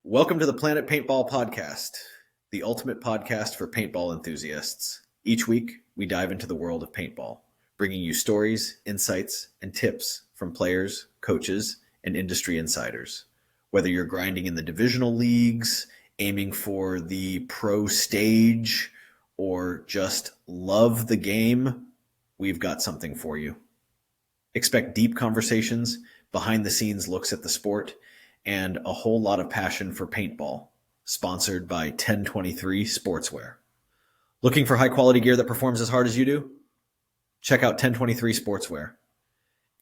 Welcome to the Planet Paintball Podcast, the ultimate podcast for paintball enthusiasts. Each week, we dive into the world of paintball, bringing you stories, insights, and tips from players, coaches, and industry insiders. Whether you're grinding in the divisional leagues, aiming for the pro stage, or just love the game, we've got something for you. Expect deep conversations, behind the scenes looks at the sport, and a whole lot of passion for paintball. Sponsored by 1023 Sportswear. Looking for high quality gear that performs as hard as you do? Check out 1023 Sportswear.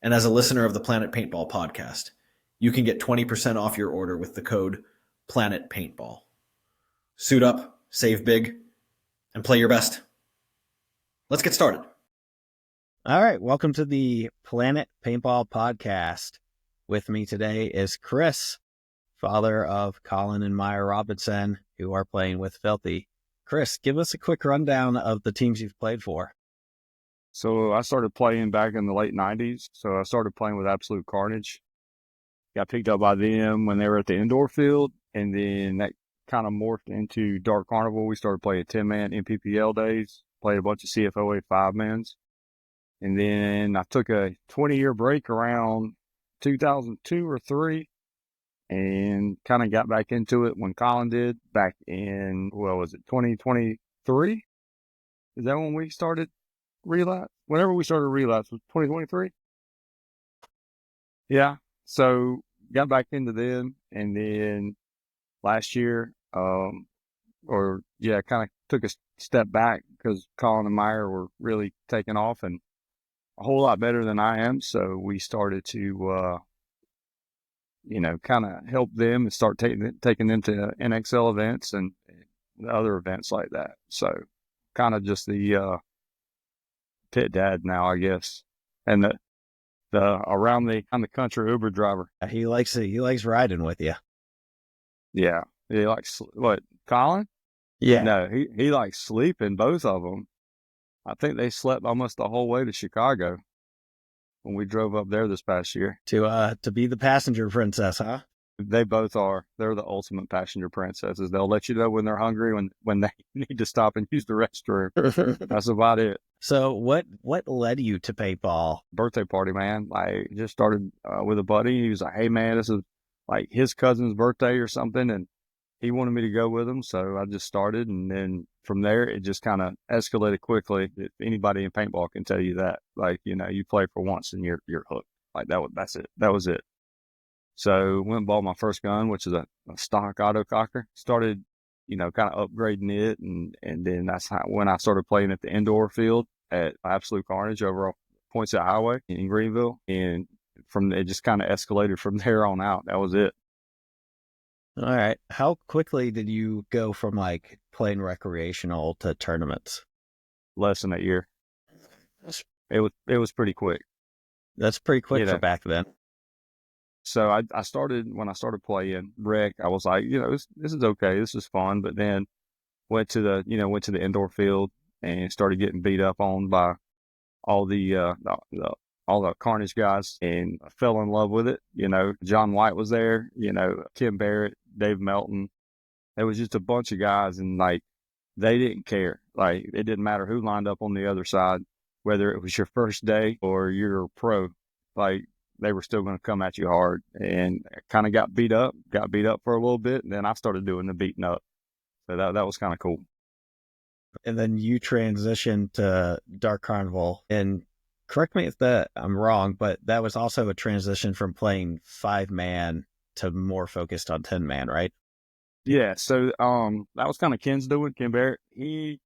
And as a listener of the Planet Paintball podcast, you can get 20% off your order with the code Planet Paintball. Suit up, save big, and play your best. Let's get started. All right, welcome to the Planet Paintball podcast. With me today is Chris, father of Colin and Maya Robinson, who are playing with Filthy. Chris, give us a quick rundown of the teams you've played for. So I started playing back in the late 90s. So I started playing with Absolute Carnage. Got picked up by them when they were at the indoor field. And then that kind of morphed into Dark Carnival. We started playing 10-man MPPL days, played a bunch of CFOA 5-mans. And then I took a 20-year break around 2002 or 3 and kind of got back into it when Colin did back in, 2023? Is that when we started Relapse? Whenever we started Relapse was 2023? Yeah. So got back into them, and then last year, kind of took a step back because Colin and Meyer were really taking off and a whole lot better than I am. So we started to, kind of help them and start taking them to NXL events and other events like that. So kind of just the pit dad now, I guess, and the around the country Uber driver. He likes riding with you. Yeah, he likes what, Colin? Yeah. No, he likes sleeping. Both of them. I think they slept almost the whole way to Chicago when we drove up there this past year. To be the passenger princess, huh? They both are. They're the ultimate passenger princesses. They'll let you know when they're hungry, when they need to stop and use the restroom. That's about it. So what led you to paintball? Birthday party, man. I just started with a buddy. He was like, hey, man, this is like his cousin's birthday or something. And he wanted me to go with him. So I just started. And then from there, it just kind of escalated quickly. If anybody in paintball can tell you that. Like, you play for once and you're hooked. Like that's it. That was it. So went and bought my first gun, which is a stock autococker. Started, kind of upgrading it. And then that's when I started playing at the indoor field at Absolute Carnage over Poinsett Highway in Greenville. And it just kind of escalated from there on out. That was it. All right. How quickly did you go from like playing recreational to tournaments? Less than a year. It was pretty quick. That's pretty quick for back then. So when I started playing rec, I was like, this is okay. This is fun. But then went to the indoor field and started getting beat up on by all the Carnage guys, and I fell in love with it. John White was there, Kim Barrett, Dave Melton. There was just a bunch of guys, and like, they didn't care. Like, it didn't matter who lined up on the other side, whether it was your first day or you're a pro, like, they were still going to come at you hard. And I kind of got beat up for a little bit. And then I started doing the beating up. So that was kind of cool. And then you transitioned to Dark Carnival, and correct me if I'm wrong, but that was also a transition from playing 5-man to more focused on 10-man, right? Yeah. So that was kind of Ken's doing. Ken Barrett, he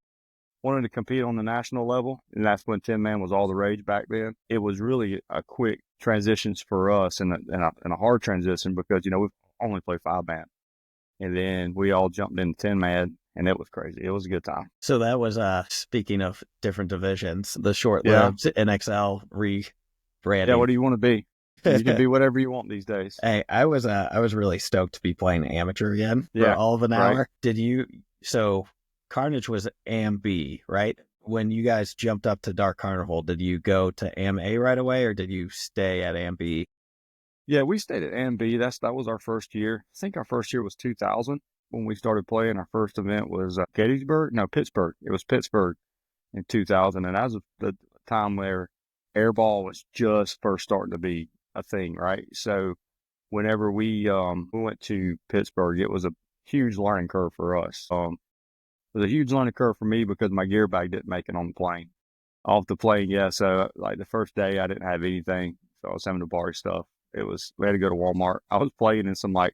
wanted to compete on the national level, and that's when 10-man was all the rage back then. It was really a quick transition for us, and a hard transition because we've only played 5-man, and then we all jumped into 10-man. And it was crazy. It was a good time. So that was, speaking of different divisions, the short-lived NXL rebranding. Yeah, what do you want to be? You can be whatever you want these days. Hey, I was really stoked to be playing amateur again for all of an hour. Right. So Carnage was AM B, right? When you guys jumped up to Dark Carnival, did you go to AM A right away, or did you stay at AM B? Yeah, we stayed at A&B. That was our first year. I think our first year was 2000 when we started playing. Our first event was Pittsburgh. It was Pittsburgh in 2000, and that was the time where airball was just first starting to be a thing, right? So whenever we went to Pittsburgh, it was a huge learning curve for us. It was a huge learning curve for me because my gear bag didn't make it on the plane. Off the plane, yeah. So like the first day, I didn't have anything, so I was having to borrow stuff. We had to go to Walmart. I was playing in some like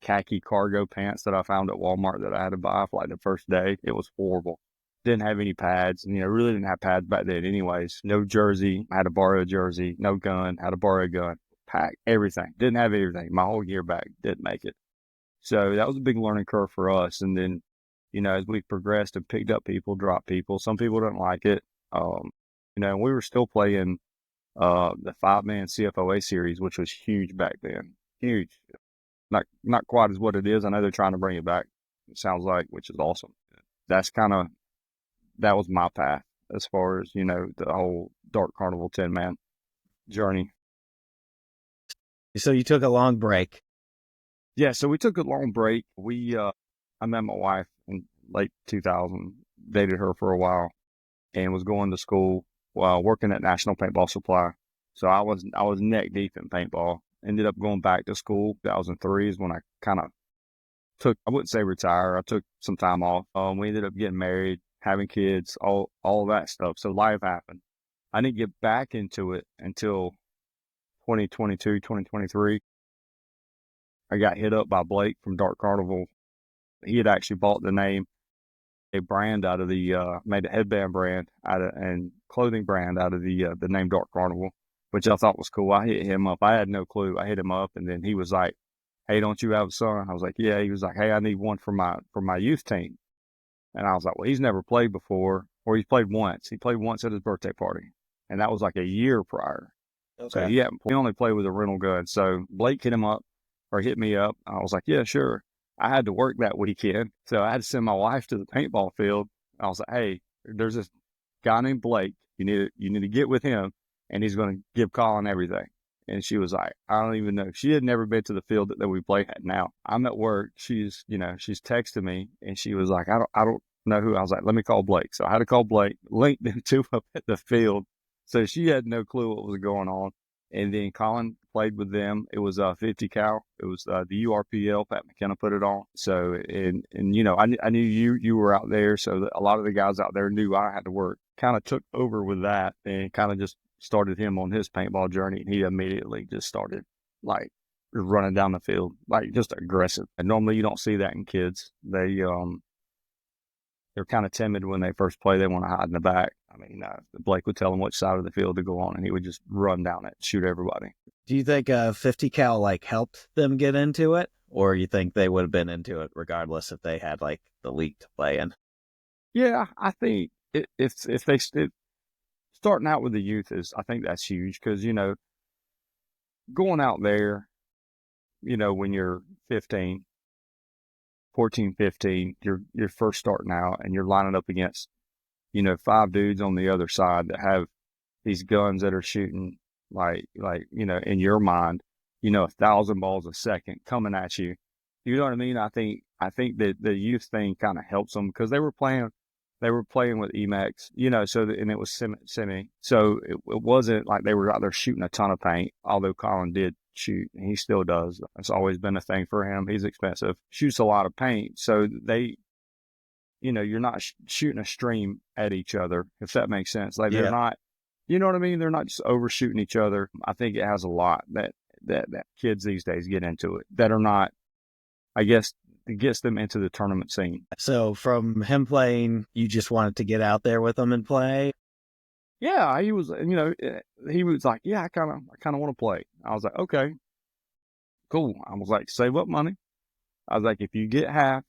khaki cargo pants that I found at Walmart that I had to buy for like the first day. It was horrible. Didn't have any pads, and really didn't have pads back then anyways. No jersey, I had to borrow a jersey. No gun, had to borrow a gun. Pack everything. Didn't have everything. My whole gear bag didn't make it. So that was a big learning curve for us. And then, as we progressed and picked up people, dropped people, some people didn't like it. We were still playing the 5-man CFOA series, which was huge back then. Huge. Not quite as what it is. I know they're trying to bring it back, it sounds like, which is awesome. That was my path as far as, the whole Dark Carnival 10-man journey. So you took a long break. Yeah, so we took a long break. I met my wife in late 2000, dated her for a while, and was going to school while working at National Paintball Supply. So I was neck deep in paintball. Ended up going back to school. 2003 is when I kind of I wouldn't say retire. I took some time off. We ended up getting married, having kids, all that stuff. So life happened. I didn't get back into it until 2022, 2023. I got hit up by Blake from Dark Carnival. He had actually bought a brand out of made a headband brand and clothing brand out of the name Dark Carnival, which I thought was cool. I hit him up. I had no clue. I hit him up, and then he was like, "Hey, don't you have a son?" I was like, "Yeah." He was like, "Hey, I need one for my youth team." And I was like, "Well, he's never played before, or he's played once. He played once at his birthday party, and that was like a year prior." Okay. So he only played with a rental gun. So Blake hit me up. I was like, "Yeah, sure." I had to work that weekend, so I had to send my wife to the paintball field. I was like, "Hey, there's this guy named Blake. You need to get with him, and he's going to give Colin everything." And she was like, "I don't even know." She had never been to the field that we play at now. I'm at work. She's texting me, and she was like, I don't know who. I was like, "Let me call Blake." So I had to call Blake, linked them two up at the field. So she had no clue what was going on. And then Colin played with them. It was 50 cal. It was the URPL. Pat McKenna put it on. So I knew you were out there, so a lot of the guys out there knew I had to work. Kind of took over with that and kind of just started him on his paintball journey. And he immediately just started like running down the field, like just aggressive. And normally you don't see that in kids. They're kind of timid when they first play. They want to hide in the back. I mean, Blake would tell him which side of the field to go on, and he would just run down it, shoot everybody. Do you think 50 cal helped them get into it, or you think they would have been into it regardless if they had the league to play in? Yeah, I think if they starting out with the youth I think that's huge because going out there, when you're 14, 15, you're first starting out and you're lining up against 5 dudes on the other side that have these guns that are shooting in your mind, 1,000 balls a second coming at you. You know what I mean? I think that the youth thing kind of helps them because they were playing with EMAX, and it was semi. So it wasn't like they were out there shooting a ton of paint, although Colin did shoot, and he still does. It's always been a thing for him. He's expensive, shoots a lot of paint. So they, you're not shooting a stream at each other, if that makes sense. They're not, you know what I mean? They're not just overshooting each other. I think it has a lot that kids these days get into it that are not, I guess, it gets them into the tournament scene. So from him playing, you just wanted to get out there with him and play? Yeah, he was like, "Yeah, I kind of want to play." I was like, "Okay, cool." I was like, "Save up money." I was like, "If you get half,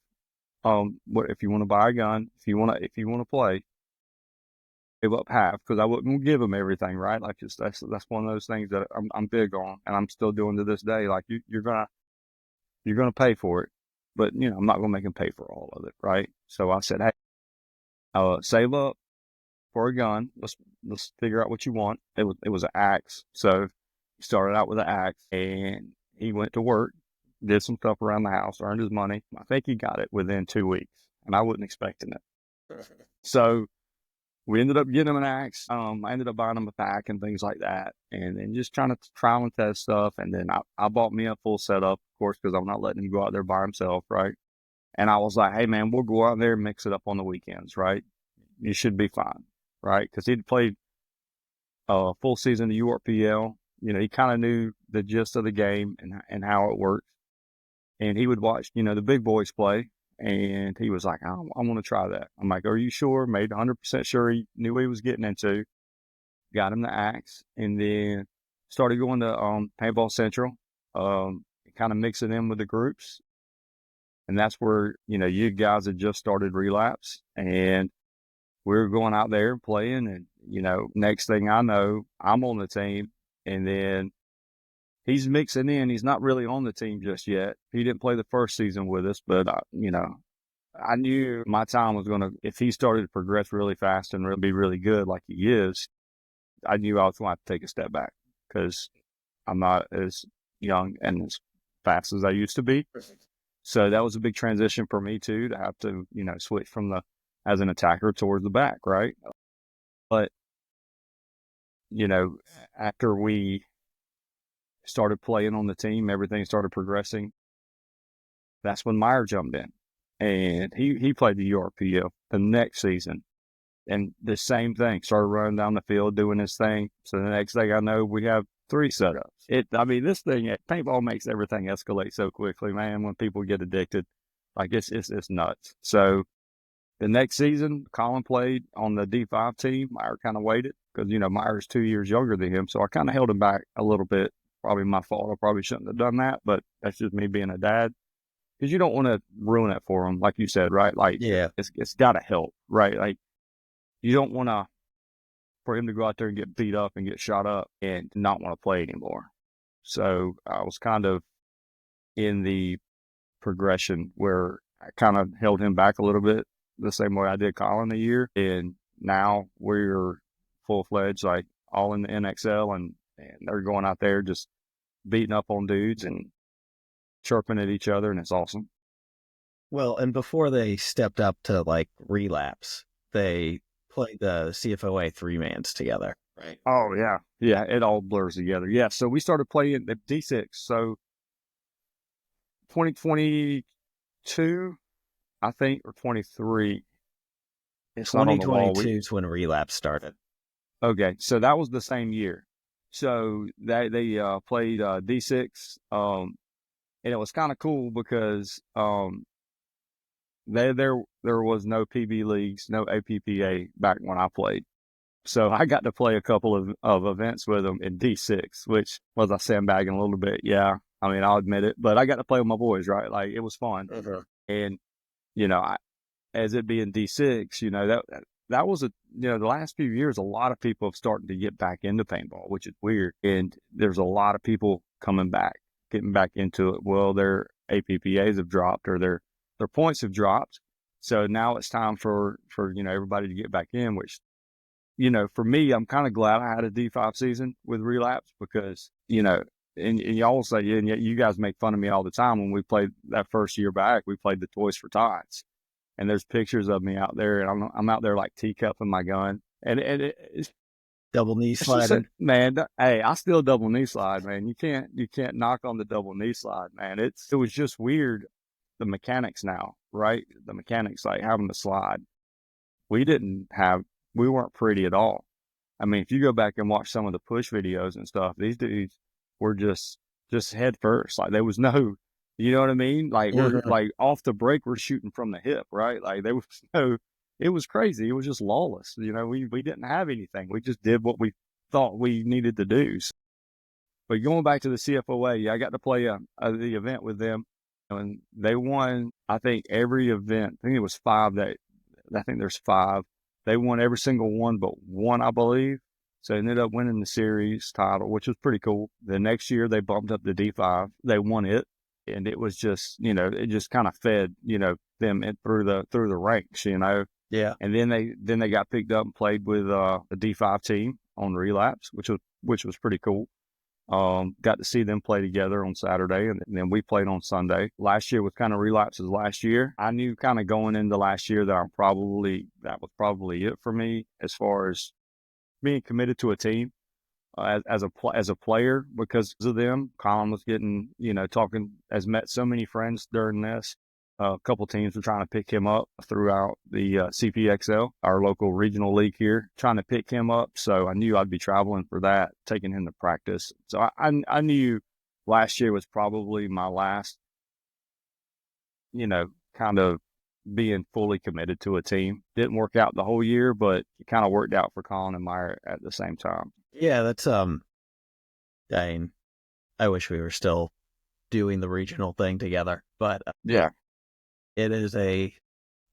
what if you want to buy a gun? If you want to play, give up half because I wouldn't give him everything, right? Like that's one of those things that I'm big on, and I'm still doing to this day. Like you're gonna pay for it, but I'm not gonna make him pay for all of it, right? So I said, "Hey, save up for a gun. Let's figure out what you want." It was an axe, so He started out with an axe, and he went to work, did some stuff around the house, earned his money. I think he got it within 2 weeks, and I wasn't expecting it. So we ended up getting him an axe. I ended up buying him a pack and things like that, and then just trying to trial and test stuff. And then I bought me a full setup, of course, because I'm not letting him go out there by himself, right? And I was like, hey, man, we'll go out there and mix it up on the weekends, right? You should be fine, right? Because he'd played a full season of URPL. You know, he kind of knew the gist of the game and how it works. And he would watch, you know, the big boys play. And he was like, I want to try that. I'm like, are you sure? Made 100% sure he knew what he was getting into. Got him the axe. And then started going to Paintball Central, kind of mixing in with the groups. And that's where, you know, you guys had just started Relapse. And we were going out there playing. And, you know, next thing I know, I'm on the team. And then he's mixing in. He's not really on the team just yet. He didn't play the first season with us, but, you know, I knew my time was going to, if he started to progress really fast and really be really good like he is, I knew I was going to have to take a step back because I'm not as young and as fast as I used to be. So that was a big transition for me too, to have to, you know, switch from as an attacker towards the back, right? But, you know, after we started playing on the team, everything started progressing. That's when Meyer jumped in, and he played the URPL the next season, and the same thing, started running down the field doing his thing. So the next thing I know, we have 3 setups. I mean, this thing at paintball makes everything escalate so quickly, man. When people get addicted, like it's nuts. So the next season, Colin played on the D5 team. Meyer kind of waited because, you know, Meyer's 2 years younger than him. So I kind of held him back a little bit. Probably my fault. I probably shouldn't have done that, but that's just me being a dad. Because you don't want to ruin it for him, like you said, right? Like, Yeah, it's got to help, right? Like, you don't want for him to go out there and get beat up and get shot up and not want to play anymore. So I was kind of in the progression where I kind of held him back a little bit, the same way I did Colin a year. And now we're full-fledged, like all in the NXL, and they're going out there just beating up on dudes and chirping at each other, and it's awesome. well, and before they stepped up to like Relapse, they played the CFOA 3-mans together, right? Oh, yeah. Yeah, it all blurs together. Yeah, so we started playing the D6. So 2022, I think, or 23. It's not on the wall. 2022 is when Relapse started. Okay, so that was the same year. So they played D6, and it was kind of cool because there was no PB leagues, no APPA back when I played. So I got to play a couple of events with them in D6, which was I sandbagging a little bit. Yeah, I mean, I'll admit it, but I got to play with my boys, right? Like, it was fun. And, you know, as it being D6, you know, that was the last few years, a lot of people have started to get back into paintball, which is weird. And there's a lot of people coming back, getting back into it. Well, their APPAs have dropped or their points have dropped. So now it's time for, you know, everybody to get back in, which, you know, for me, I'm kind of glad I had a D5 season with Relapse because, you know, and y'all say, and yet you guys make fun of me all the time when we played that first year back, we played the Toys for Tots. And there's pictures of me out there, and I'm out there like teacupping my gun. And it's Double knee sliding. Man, hey, I still double knee slide, man. You can't knock on the double knee slide, man. It was just weird, the mechanics now, right? The mechanics, like having to slide. We weren't pretty at all. I mean, if you go back and watch some of the push videos and stuff, these dudes were just head first. Like, there was no, you know what I mean? Like, we're like off the break, we're shooting from the hip, right? Like, there was no, it was crazy. It was just lawless. You know, we didn't have anything. We just did what we thought we needed to do. So, but going back to the CFOA, yeah, I got to play the event with them, and they won, I think, every event. I think it was 5 I think there's 5. They won every single one but one, I believe. So they ended up winning the series title, which was pretty cool. The next year they bumped up to D5. They won it. And it was just, you know, it just kind of fed, you know, them through the ranks, you know. Yeah. And then they got picked up and played with the D5 team on Relapse, which was pretty cool. Got to see them play together on Saturday, and then we played on Sunday. Last year was kind of relapses last year. I knew kind of going into last year that that was probably it for me as far as being committed to a team as a player because of them. Colin was getting, has met so many friends during this. A couple teams were trying to pick him up throughout the CPXL, our local regional league here, trying to pick him up. So I knew I'd be traveling for that, taking him to practice. So I knew last year was probably my last, kind of being fully committed to a team. Didn't work out the whole year, but it kind of worked out for Colin and Meyer at the same time. Yeah, that's I wish we were still doing the regional thing together, but yeah, it is a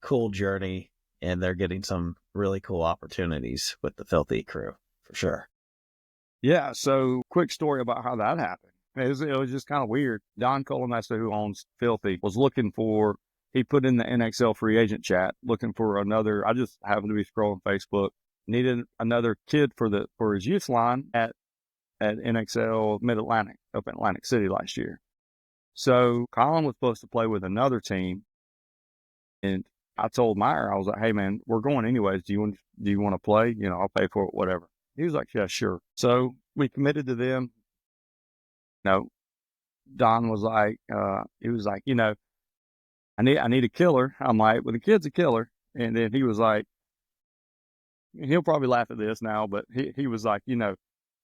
cool journey, and they're getting some really cool opportunities with the Filthy crew for sure. Yeah. So quick story about how that happened. It was just kind of weird. Don Colomesta, who owns Filthy, was he put in the NXL free agent chat looking for another. I just happened to be scrolling Facebook, needed another kid for his youth line at NXL Mid-Atlantic up in Atlantic City last year. So Colin was supposed to play with another team, and I told Meyer, I was like, "Hey man, we're going anyways. Do you want to play? I'll pay for it, whatever." He was like, "Yeah, sure." So we committed to them. No, Don was like, he was like, I need a killer. I'm like, well, the kid's a killer. And then he was like, and he'll probably laugh at this now, but he was like,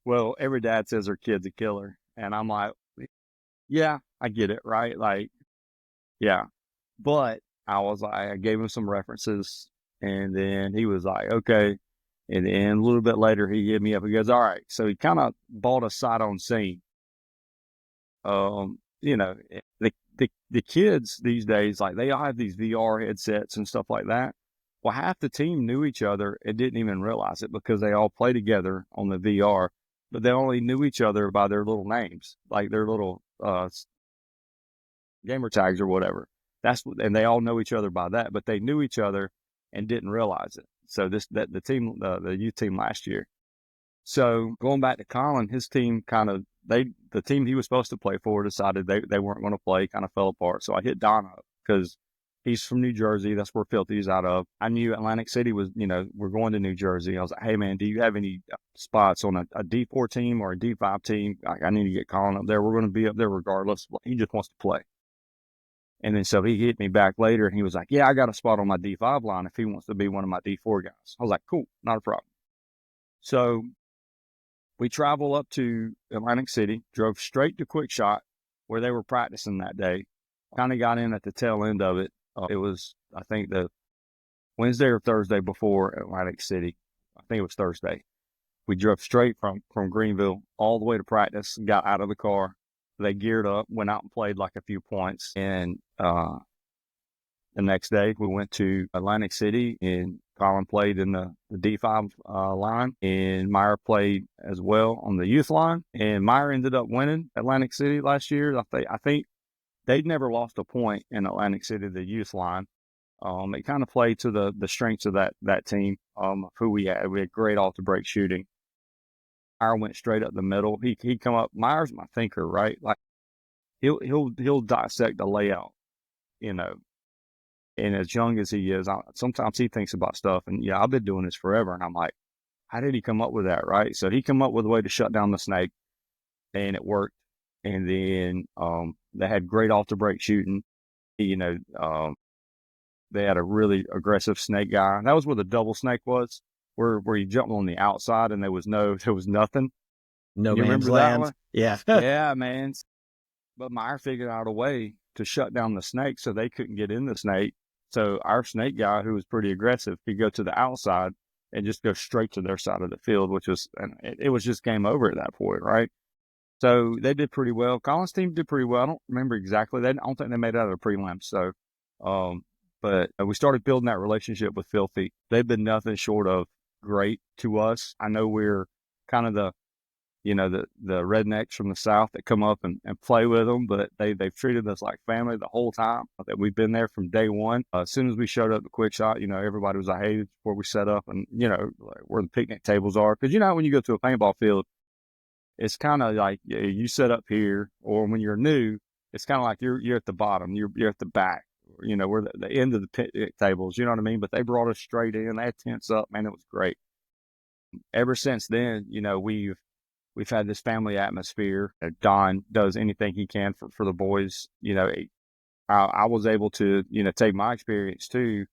well, every dad says their kid's a killer. And I'm like, yeah, I get it, right? Like, yeah. But I gave him some references, and then he was like, okay. And then a little bit later, he hit me up. He goes, all right. So he kind of bought a sight on scene. The kids these days, like they all have these VR headsets and stuff like that. Well, half the team knew each other and didn't even realize it because they all play together on the VR, but they only knew each other by their little names, like their little gamer tags or whatever. And they all know each other by that, but they knew each other and didn't realize it. So the youth team last year. So going back to Colin, his team the team he was supposed to play for decided they weren't going to play, kind of fell apart. So I hit Don up because he's from New Jersey. That's where Filthy's out of. I knew Atlantic City was, we're going to New Jersey. I was like, hey man, do you have any spots on a D4 team or a D5 team? I need to get Colin up there. We're going to be up there regardless. He just wants to play. And then so he hit me back later and he was like, yeah, I got a spot on my D5 line if he wants to be one of my D4 guys. I was like, cool, not a problem. So we travel up to Atlantic City, drove straight to Quick Shot where they were practicing that day. Kind of got in at the tail end of it. It was, I think, the Wednesday or Thursday before Atlantic City. I think it was Thursday. We drove straight from Greenville all the way to practice, got out of the car. They geared up, went out and played like a few points. And the next day we went to Atlantic City and Colin played in the D5 line, and Meyer played as well on the youth line. And Meyer ended up winning Atlantic City last year. I think they'd never lost a point in Atlantic City, the youth line. It kind of played to the strengths of that team, who we had. We had great off-the-break shooting. Meyer went straight up the middle. He come up. Meyer's my thinker, right? Like he'll dissect a layout, And as young as he is, sometimes he thinks about stuff. And yeah, I've been doing this forever. And I'm like, how did he come up with that, right? So he come up with a way to shut down the snake, and it worked. And then they had great off-the-break shooting. They had a really aggressive snake guy. That was where the double snake was, where you jumped on the outside and there was nothing. No You man's remember land. that one? Yeah. Yeah, man. But Meyer figured out a way to shut down the snake so they couldn't get in the snake. So our snake guy, who was pretty aggressive, could go to the outside and just go straight to their side of the field, it was just game over at that point, right? So they did pretty well. Colin's team did pretty well. I don't remember exactly. I don't think they made it out of the prelims. So, but we started building that relationship with Filthy. They've been nothing short of great to us. I know we're kind of the rednecks from the South that come up and play with them, but they've treated us like family the whole time that we've been there from day one. As soon as we showed up to Quick Shot, everybody was like, hey, where we set up and, like where the picnic tables are. Cause when you go to a paintball field it's kind of like you set up here, or when you're new, it's kind of like you're at the bottom, you're at the back, we're the end of the picnic tables, you know what I mean? But they brought us straight in, they had tents up, man, it was great. Ever since then, we've had this family atmosphere. Don does anything he can for the boys. I was able to, take my experience too,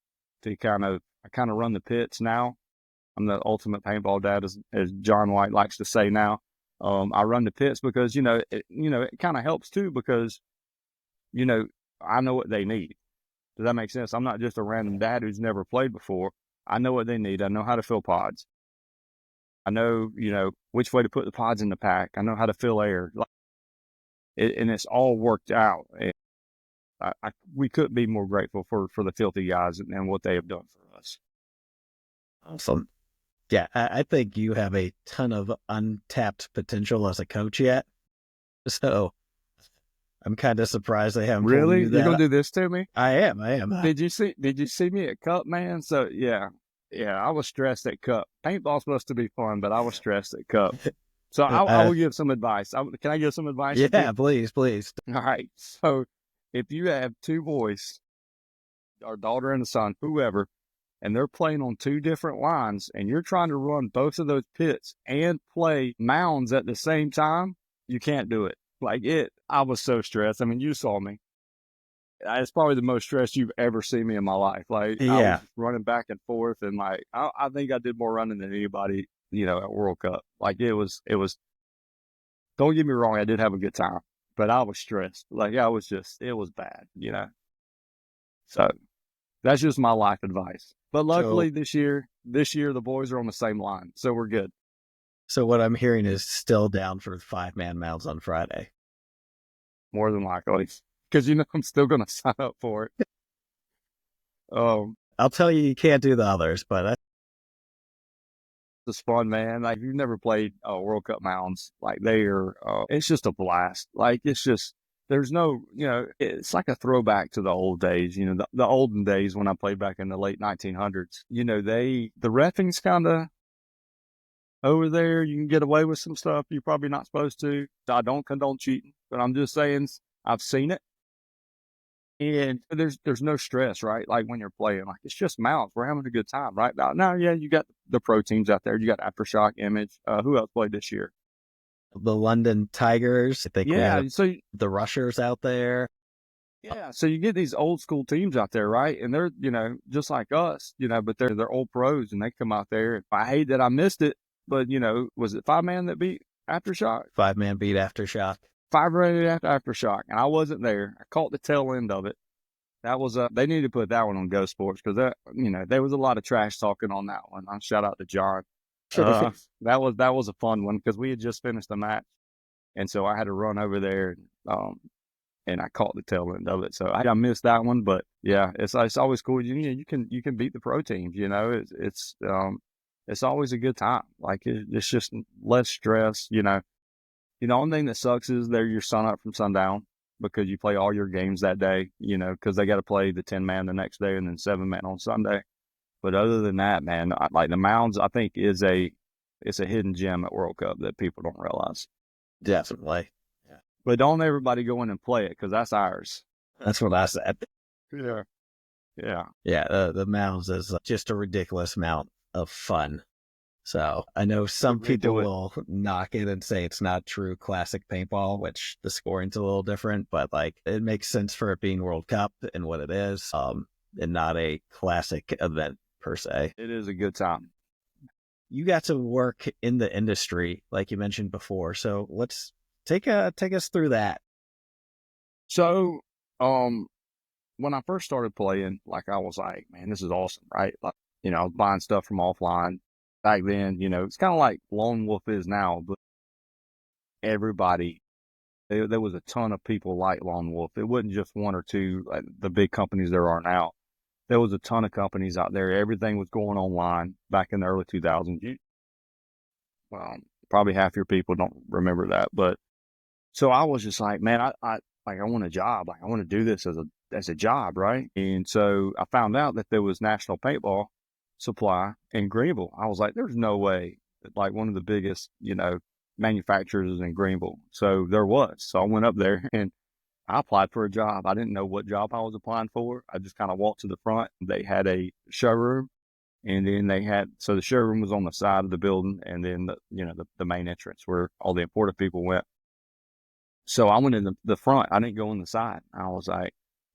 to I kind of run the pits now. I'm the ultimate paintball dad, as John White likes to say now. I run the pits because, it kind of helps too, because, I know what they need. Does that make sense? I'm not just a random dad who's never played before. I know what they need. I know how to fill pods. I know, which way to put the pods in the pack. I know how to fill air. And it's all worked out. And we couldn't be more grateful for the Filthy guys and what they have done for us. Awesome. Yeah, I think you have a ton of untapped potential as a coach yet. So I'm kind of surprised they haven't told you that. You're gonna do this to me? I am. Did you see me at Cup, man? So yeah, I was stressed at Cup. Paintball's supposed to be fun, but I was stressed at Cup. So I will give some advice. Can I give some advice? Yeah, please. All right. So if you have two boys, our daughter and a son, whoever, and they're playing on two different lines, and you're trying to run both of those pits and play mounds at the same time, you can't do it. I was so stressed. I mean, you saw me. It's probably the most stressed you've ever seen me in my life. I was running back and forth, and I think I did more running than anybody, at World Cup. It was, don't get me wrong, I did have a good time, but I was stressed. It was bad, So that's just my life advice. But luckily this year, the boys are on the same line, so we're good. So what I'm hearing is still down for 5-man mounds on Friday. More than likely. Because, I'm still going to sign up for it. I'll tell you can't do the others, but it's fun, man. You've never played World Cup mounds, they are, it's just a blast. There's no, it's like a throwback to the old days, the olden days when I played back in the late 1900s. The reffing's kind of over there. You can get away with some stuff you're probably not supposed to. I don't condone cheating, but I'm just saying I've seen it. And there's no stress, right? When you're playing, it's just mounts. We're having a good time, right? Now, yeah, you got the pro teams out there. You got Aftershock, Image. Who else played this year? The London Tigers. I think we have so the Rushers out there. Yeah, so you get these old school teams out there, right? And they're, just like us, but they're old pros, and they come out there. I hate that I missed it, but, was it 5-man that beat Aftershock? 5-man beat Aftershock. 5-rated Aftershock, and I wasn't there. I caught the tail end of it. That was they need to put that one on Go Sports, because there was a lot of trash talking on that one. Shout out to John. That was a fun one, because we had just finished the match, and so I had to run over there, and I caught the tail end of it. So I missed that one, but yeah, it's always cool. You can beat the pro teams. It's always a good time. It's just less stress. The only thing that sucks is they're your sun up from sundown, because you play all your games that day, because they got to play the 10-man the next day and then 7-man on Sunday. But other than that, man, the mounds, I think it's a hidden gem at World Cup that people don't realize. Definitely. Yeah. But don't everybody go in and play it, because that's ours. That's what I said. Yeah. Yeah. Yeah. The mounds is just a ridiculous amount of fun. So I know some people will knock it and say it's not true classic paintball, which the scoring's a little different, but it makes sense for it being World Cup and what it is, and not a classic event per se. It is a good time. You got to work in the industry, like you mentioned before. So let's take us through that. So, when I first started playing, I was like, man, this is awesome, right? I was buying stuff from offline. Back then, it's kind of like Lone Wolf is now, but everybody, there was a ton of people like Lone Wolf. It wasn't just one or two, like the big companies there are now. There was a ton of companies out there. Everything was going online back in the early 2000s. Well, probably half your people don't remember that, but so I was just like, man, I want a job. I want to do this as a job, right? And so I found out that there was National Paintball Supply in Greenville. I was like, there's no way that one of the biggest, manufacturers in Greenville. So there was. So I went up there and I applied for a job. I didn't know what job I was applying for. I just kind of walked to the front. They had a showroom, and then so the showroom was on the side of the building, and then the main entrance where all the imported people went. So I went in the front. I didn't go in the side. I was like,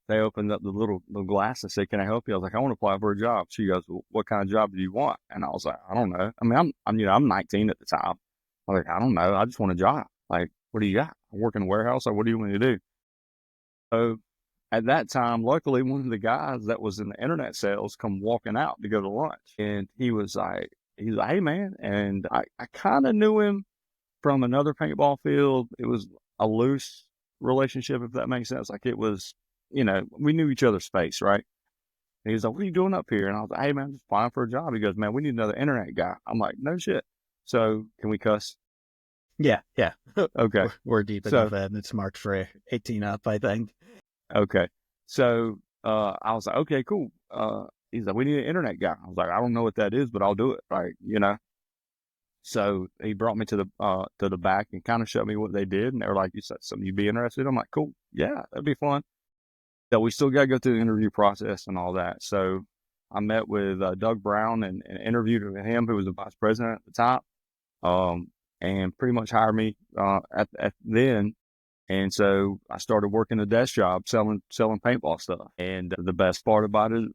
they opened up the little glass and said, "Can I help you?" I was like, "I want to apply for a job." She goes, "Well, what kind of job do you want?" And I was like, "I don't know. I mean, I'm 19 at the time. I was like, I don't know. I just want a job. Like, what do you got? I work in a warehouse. Like, what do you want me to do?" So at that time, luckily, one of the guys that was in the internet sales come walking out to go to lunch. And he's like, "Hey, man." And I kind of knew him from another paintball field. It was a loose relationship, if that makes sense. Like, it was, we knew each other's face, right? And he's like, "What are you doing up here?" And I was like, "Hey, man, I'm just applying for a job." He goes, "Man, we need another internet guy." I'm like, "No shit." So can we cuss? Yeah. Okay. We're deep enough in. It's marked for 18 up, I think. Okay. So I was like, "Okay, cool." He's like, "We need an internet guy." I was like, "I don't know what that is, but I'll do it." Right. So he brought me to the back and kind of showed me what they did. And they were like, "You said something you'd be interested in?" I'm like, "Cool. Yeah, that'd be fun." So we still got to go through the interview process and all that. So I met with Doug Brown and interviewed with him, who was the vice president at the time, and pretty much hired me at then. And so I started working a desk job selling paintball stuff. And the best part about it,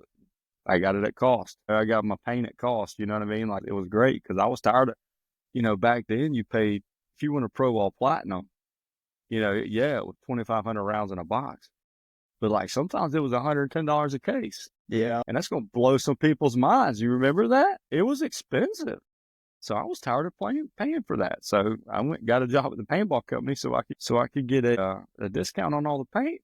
I got it at cost. I got my paint at cost. You know what I mean? Like, it was great because I was tired of, back then you paid, if you went a Pro All Platinum, it was 2,500 rounds in a box. But like sometimes it was $110 a case. Yeah. And that's going to blow some people's minds. You remember that? It was expensive. So I was tired of paying for that. So I got a job at the paintball company so I could get a discount on all the paint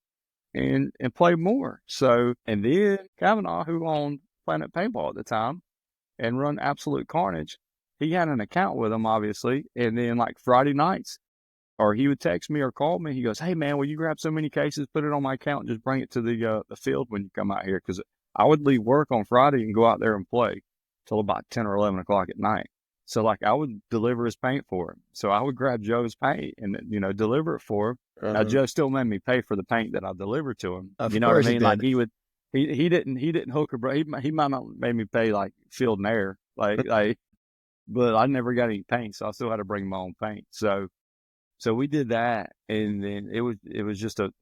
and play more. So, and then Kavanaugh, who owned Planet Paintball at the time and run Absolute Carnage, he had an account with them, obviously. And then like Friday nights, or he would text me or call me. He goes, "Hey man, will you grab so many cases, put it on my account, and just bring it to the field when you come out here?" Because I would leave work on Friday and go out there and play till about 10 or 11 o'clock at night. So like I would deliver his paint for him. So I would grab Joe's paint and deliver it for him. Now Joe still made me pay for the paint that I delivered to him. Of You know what I course he mean? did. Like he didn't hook or he might not made me pay like field and air like, but I never got any paint, so I still had to bring my own paint. So we did that, and then it was just a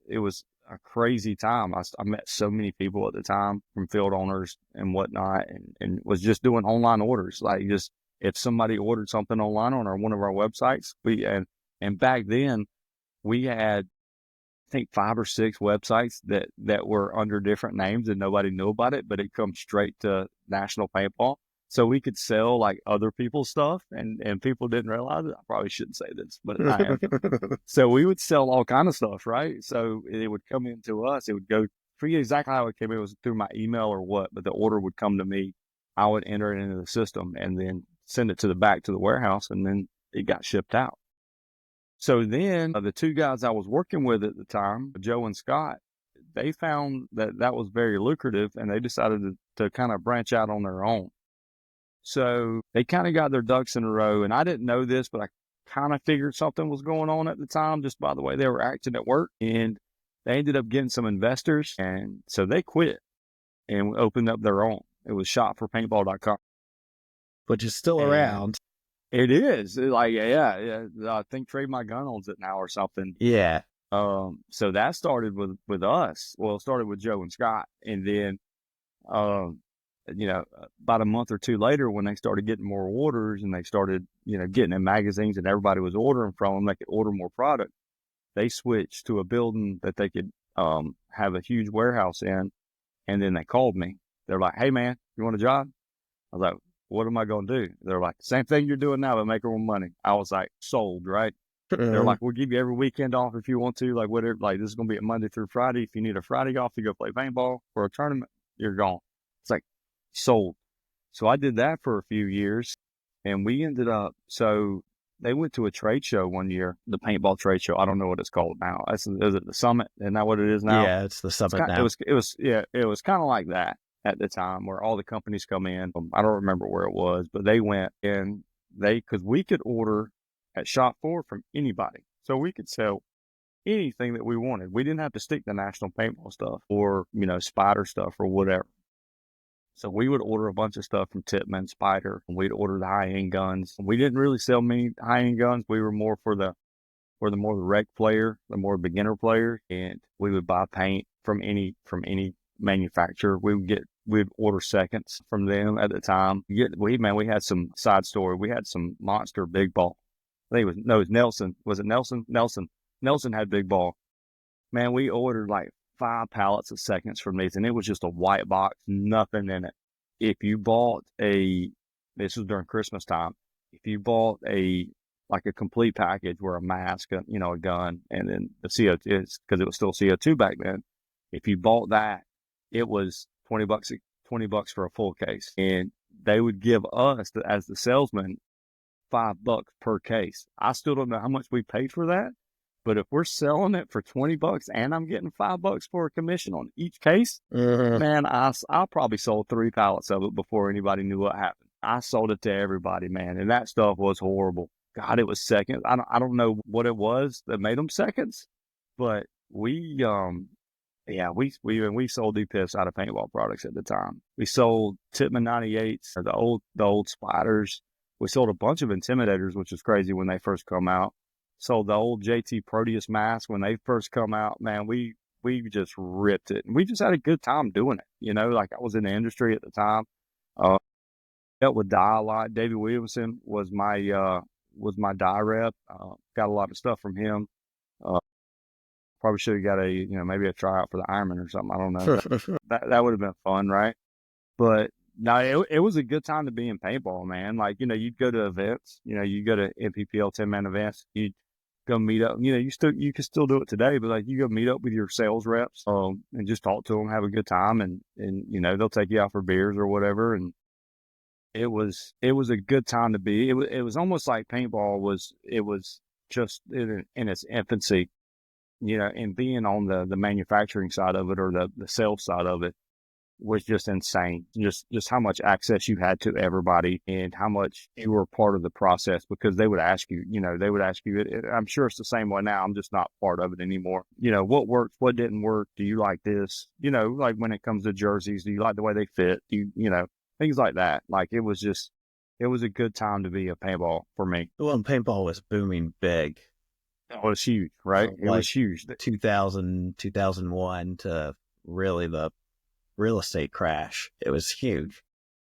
crazy time. I met so many people at the time from field owners and whatnot, and was just doing online orders. Like, just if somebody ordered something online on one of our websites, and back then we had, I think, 5 or 6 websites that were under different names and nobody knew about it, but it comes straight to National Paintball. So we could sell like other people's stuff and people didn't realize it. I probably shouldn't say this, but I am. So we would sell all kind of stuff, right? So it would come into us. It would go, forget exactly how it came. It was through my email or what, but the order would come to me. I would enter it into the system and then send it back to the warehouse, and then it got shipped out. So then the 2 guys I was working with at the time, Joe and Scott, they found that was very lucrative, and they decided to kind of branch out on their own. So they kind of got their ducks in a row, and I didn't know this, but I kind of figured something was going on at the time just by the way they were acting at work, and they ended up getting some investors, and so they quit and opened up their own. It was shopforpaintball.com. Which is still around. It is. Like, yeah. I think Trade My Gun owns it now or something. Yeah. So that started with us. Well, it started with Joe and Scott, and then, about a month or 2 later, when they started getting more orders and they started, getting in magazines and everybody was ordering from them, they could order more product. They switched to a building that they could have a huge warehouse in, and then they called me. They're like, "Hey man, you want a job?" I was like, "What am I going to do?" They're like, "Same thing you're doing now, but make more money." I was like, sold, right? They're like, "We'll give you every weekend off if you want to, like whatever. Like, this is going to be a Monday through Friday. If you need a Friday off to go play paintball for a tournament, you're gone." It's like, sold. So I did that for a few years, and we ended up, so they went to a trade show one year, the paintball trade show. I don't know what it's called now. Is it the Summit? Isn't that what it is now? Yeah, it's the Summit now. It was kind of like that at the time, where all the companies come in. I don't remember where it was, but they went, and because we could order at Shop 4 from anybody. So we could sell anything that we wanted. We didn't have to stick to national paintball stuff or, Spider stuff or whatever. So we would order a bunch of stuff from Tippmann, Spider, and we'd order the high-end guns. We didn't really sell many high-end guns. We were more for the more the rec player, the more beginner player, and we would buy paint from any manufacturer. We'd order seconds from them at the time. We had some side story. We had some monster big ball. I think it was Nelson. Was it Nelson? Nelson had big ball. Man, we ordered like 5 pallets of seconds from these, and it was just a white box, nothing in it. If you bought this was during Christmas time, if you bought a complete package where a mask, a gun, and then the CO2, because it was still CO2 back then. If you bought that, it was $20 for a full case, and they would give us as the salesman $5 per case. I still don't know how much we paid for that, but if we're selling it for $20 and I'm getting $5 for a commission on each case, man, I probably sold 3 pallets of it before anybody knew what happened. I sold it to everybody, man, and that stuff was horrible. God, it was seconds. I don't know what it was that made them seconds, but we sold the piss out of paintball products at the time. We sold Tippmann 98s, or the old Spiders. We sold a bunch of Intimidators, which was crazy when they first come out. Sold the old JT Proteus mask when they first come out. Man, we just ripped it, and we just had a good time doing it. Like I was in the industry at the time. Dealt with dye a lot. Davey Williamson was my dye rep. Got a lot of stuff from him. Probably should have got maybe a tryout for the Ironman or something. I don't know. That would have been fun, right? But no, it was a good time to be in paintball, man. Like, you'd go to events, you go to MPPL 10-man events, you'd go meet up, you can still do it today, but like you go meet up with your sales reps, and just talk to them, have a good time, and they'll take you out for beers or whatever. And it was a good time to be. It was almost like paintball was just in its infancy, and being on the manufacturing side of it or the sales side of it was just insane. Just how much access you had to everybody and how much you were part of the process, because they would ask you, I'm sure it's the same way now. I'm just not part of it anymore. What worked, what didn't work? Do you like this? Like when it comes to jerseys, do you like the way they fit? Things like that. Like it was a good time to be a paintball for me. Well, and paintball was booming big. It was huge, right? It was huge. 2000, 2001 to really the real estate crash. It was huge.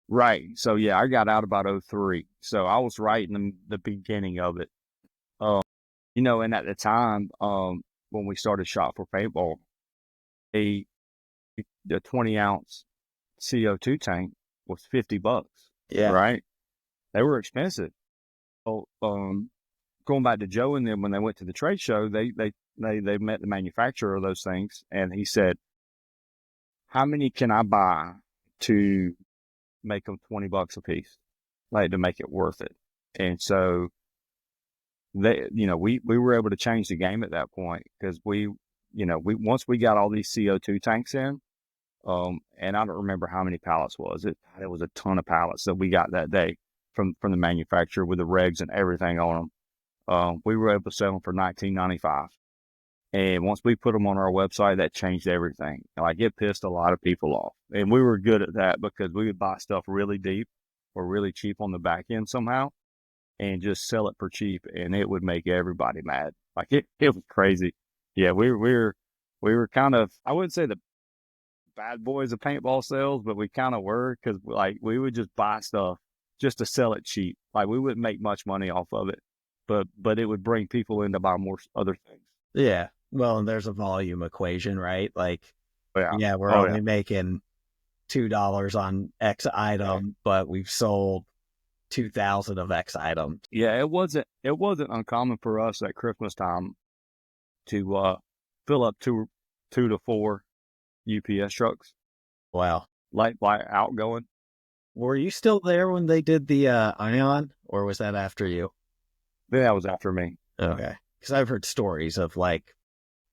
Right. So, yeah, I got out about 2003. So I was right in the beginning of it. And at the time, when we started Shop for Paintball, the 20-ounce CO2 tank was $50. Yeah. Right. They were expensive. So, going back to Joe and them, when they went to the trade show, they met the manufacturer of those things, and he said, "How many can I buy to make them $20 a piece, like to make it worth it?" And so we were able to change the game at that point, because once we got all these CO2 tanks in, and I don't remember how many pallets was it. It was a ton of pallets that we got that day from the manufacturer with the regs and everything on them. We were able to sell them for $19.95. And once we put them on our website, that changed everything. Like, it pissed a lot of people off. And we were good at that, because we would buy stuff really deep or really cheap on the back end somehow and just sell it for cheap. And it would make everybody mad. Like, it was crazy. Yeah, we were kind of, I wouldn't say the bad boys of paintball sales, but we kind of were, because like we would just buy stuff just to sell it cheap. Like, we wouldn't make much money off of it, but it would bring people in to buy more other things. Yeah. Well, and there's a volume equation, right? Like, yeah, we're only making $2 on X item, but we've sold 2,000 of X item. Yeah, it wasn't uncommon for us at Christmas time to fill up two to four UPS trucks. Wow. Like outgoing. Were you still there when they did the Ion, or was that after you? That was after me. Okay. Because I've heard stories of like,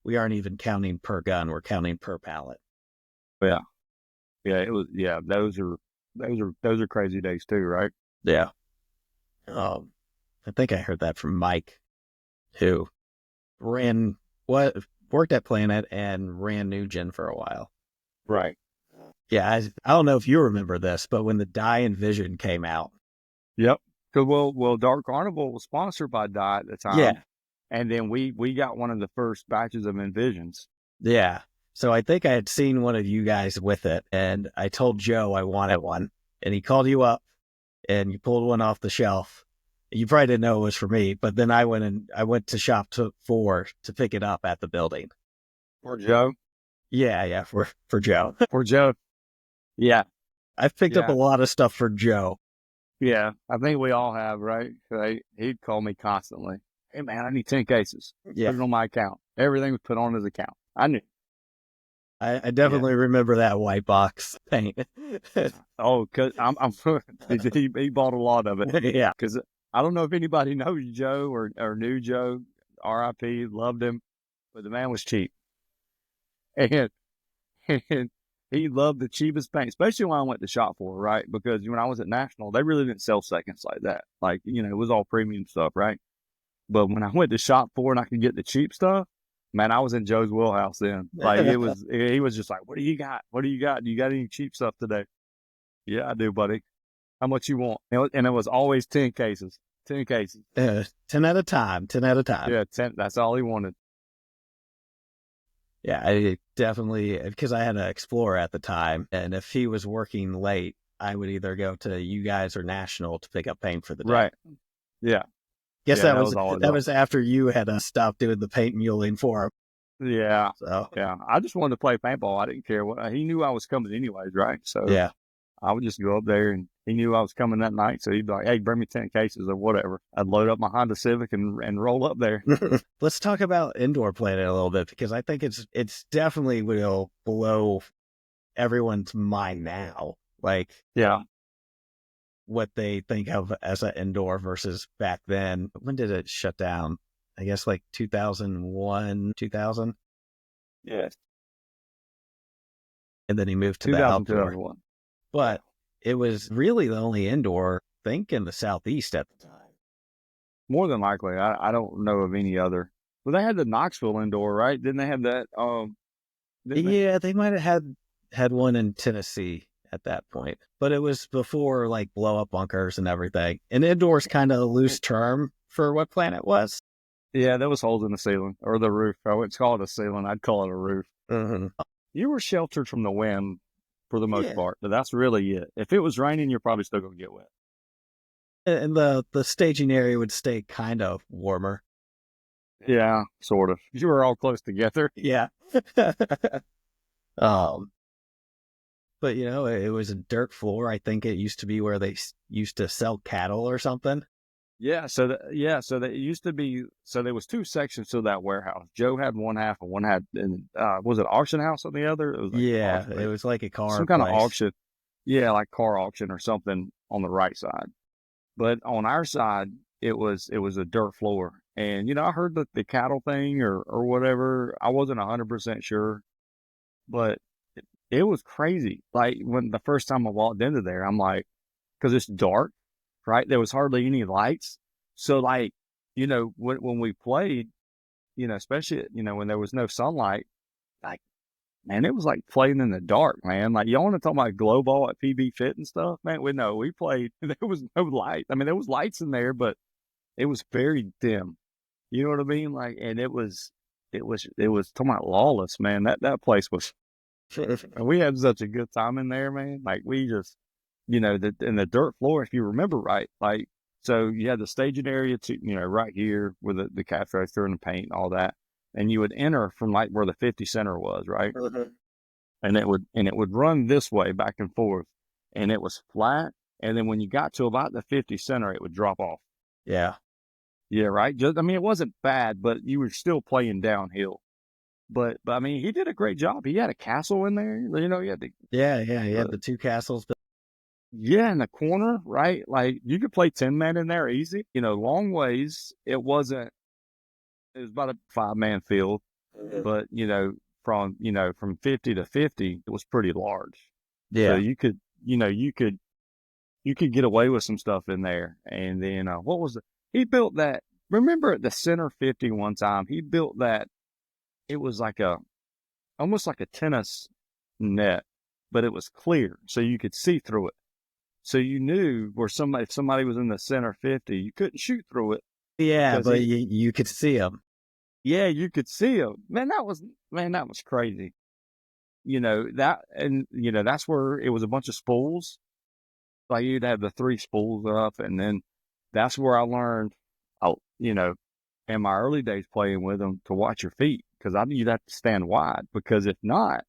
we aren't even counting per gun, we're counting per pallet. Yeah. Yeah, it was. Yeah, those are crazy days too, right? Yeah. I think I heard that from Mike, who worked at Planet and ran Nugent for a while. Right. Yeah, I don't know if you remember this, but when the Die and Vision came out. Yep. Cause well, Dark Carnival was sponsored by Dye at the time. Yeah. And then we got one of the first batches of Envisions. Yeah. So I think I had seen one of you guys with it, and I told Joe I wanted one, and he called you up, and you pulled one off the shelf. You probably didn't know it was for me, but then I went to shop 4 to pick it up at the building. For Joe? Yeah, for Joe. For Joe. Yeah. I've picked up a lot of stuff for Joe. Yeah, I think we all have, right? He'd call me constantly. Hey, man, I need 10 cases. Yeah. Put it on my account. Everything was put on his account. I knew. I definitely remember that white box paint. Oh, because he bought a lot of it. Yeah. Because I don't know if anybody knows Joe or knew Joe. R.I.P. Loved him. But the man was cheap. And he loved the cheapest paint, especially when I went to shop for, right? Because when I was at National, they really didn't sell seconds like that. Like, it was all premium stuff, right? But when I went to shop for and I could get the cheap stuff, man, I was in Joe's wheelhouse then. Like, he was just like, what do you got? What do you got? Do you got any cheap stuff today? Yeah, I do, buddy. How much you want? And it was always 10 cases. 10 cases. 10 at a time. 10 at a time. Yeah, 10. That's all he wanted. Yeah, I definitely, because I had an Explorer at the time, and if he was working late, I would either go to you guys or National to pick up paint for the day. Right. Yeah. Guess that was after you had stopped doing the paint muling for him. Yeah. So yeah, I just wanted to play paintball. I didn't care what he knew I was coming anyways, right? So yeah, I would just go up there, and he knew I was coming that night, so he'd be like, "Hey, bring me 10 cases or whatever." I'd load up my Honda Civic and roll up there. Let's talk about indoor Planet a little bit, because I think it's definitely will blow everyone's mind now. Like, yeah, what they think of as an indoor versus back then. When did it shut down? I guess like 2001, 2000. Yeah, and then he moved to the outdoor. 2001. But it was really the only indoor, I think, in the Southeast at the time. More than likely. I don't know of any other. Well, they had the Knoxville indoor, right? Didn't they have that? They might have had one in Tennessee at that point. But it was before, like, blow-up bunkers and everything. And indoor's kind of a loose term for what Planet was. Yeah, there was holes in the ceiling, or the roof. I wouldn't call it a ceiling. I'd call it a roof. Mm-hmm. You were sheltered from the wind for the most part, but that's really it. If it was raining, you're probably still going to get wet. And the staging area would stay kind of warmer. Yeah, sort of. You were all close together. Yeah. But, it was a dirt floor. I think it used to be where they used to sell cattle or something. Yeah, so that used to be. So there was 2 sections to that warehouse. Joe had one half, and one had, was it auction house on the other? It was like it was like a car, some kind of auction. Yeah, like car auction or something on the right side. But on our side, it was a dirt floor, and I heard that the cattle thing or whatever. I wasn't 100% sure, but it was crazy. Like, when the first time I walked into there, I'm like, because it's dark. Right, there was hardly any lights, so like, when we played, especially when there was no sunlight, like, man, it was like playing in the dark, man. Like, y'all want to talk about glow ball at PB Fit and stuff, man? We played. There was no light. I mean, there was lights in there, but it was very dim. You know what I mean? Like, and it was talking about lawless, man. That place was. And we had such a good time in there, man. Like, we just. In the dirt floor, if you remember right, like, so you had the staging area to, right here with the cash register and the paint and all that. And you would enter from like where the 50 center was, right? Mm-hmm. And it would run this way back and forth, and it was flat. And then when you got to about the 50 center, it would drop off. Yeah. Yeah. Right. It wasn't bad, but you were still playing downhill. But I mean, he did a great job. He had a castle in there, he had he had the 2 castles. Yeah, in the corner, right? Like, you could play 10-man in there easy. Long ways, it was about a 5-man field, but, from 50 to 50, it was pretty large. Yeah. So you could get away with some stuff in there. And then, what was He built that. Remember at the center 50 one time, he built that. It was like almost like a tennis net, but it was clear, so you could see through it. So you knew where if somebody was in the center 50, you couldn't shoot through it. Yeah, but you could see them. Yeah, you could see them. Man, that was crazy. That's where it was a bunch of spools. Like you'd have the 3 spools up, and then that's where I learned, in my early days playing with them, to watch your feet, because I knew you'd have to stand wide, because if not,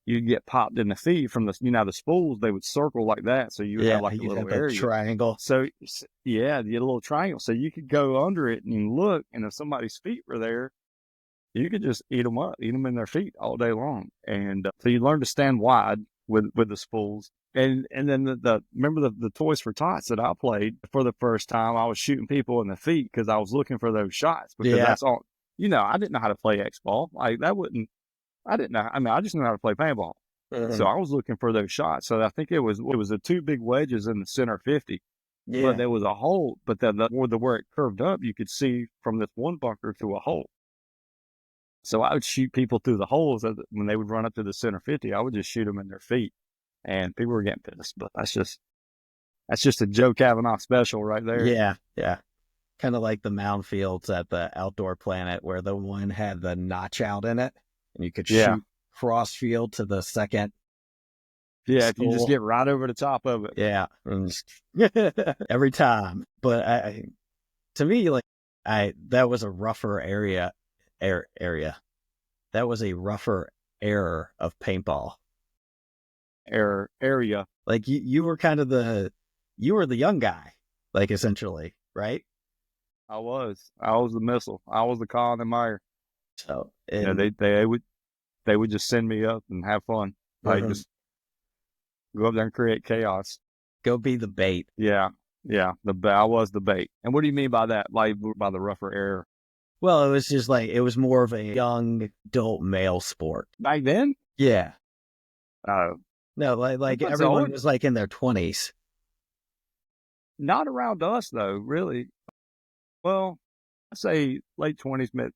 you'd get popped in the feet from the spools. They would circle like that, so you would have like a little area. Triangle. So yeah, you get a little triangle, so you could go under it and look, and if somebody's feet were there, you could just eat them in their feet all day long. And so you learn to stand wide with the spools. And then remember the Toys for Tots that I played for the first time, I was shooting people in the feet because I was looking for those shots, because that's all, I didn't know how to play X-ball. Like I didn't know. I mean, I just knew how to play paintball. So I was looking for those shots. So I think it was the 2 big wedges in the center 50. Yeah. But there was a hole, but then where it curved up, you could see from this one bunker to a hole. So I would shoot people through the holes when they would run up to the center 50. I would just shoot them in their feet, and people were getting pissed. But that's just a Joe Kavanaugh special right there. Yeah. Kind of like the mound fields at the Outdoor Planet, where the one had the notch out in it, and you could shoot cross field to the second. Yeah, if you just get right over the top of it. Yeah, every time. But to me, that was a rougher area. That was a rougher era of paintball. Area. Like you were kind of the young guy, like, essentially, right? I was the missile. I was the Colin and Meyer. So they would just send me up and have fun. Like just go up there and create chaos. Go be the bait. Yeah. I was the bait. And what do you mean by that? Like by the rougher era? Well, it was just like, it was more of a young adult male sport. Back then? Yeah. No, like everyone was like in their 20s. Not around us though, really. Well, I say late 20s, mid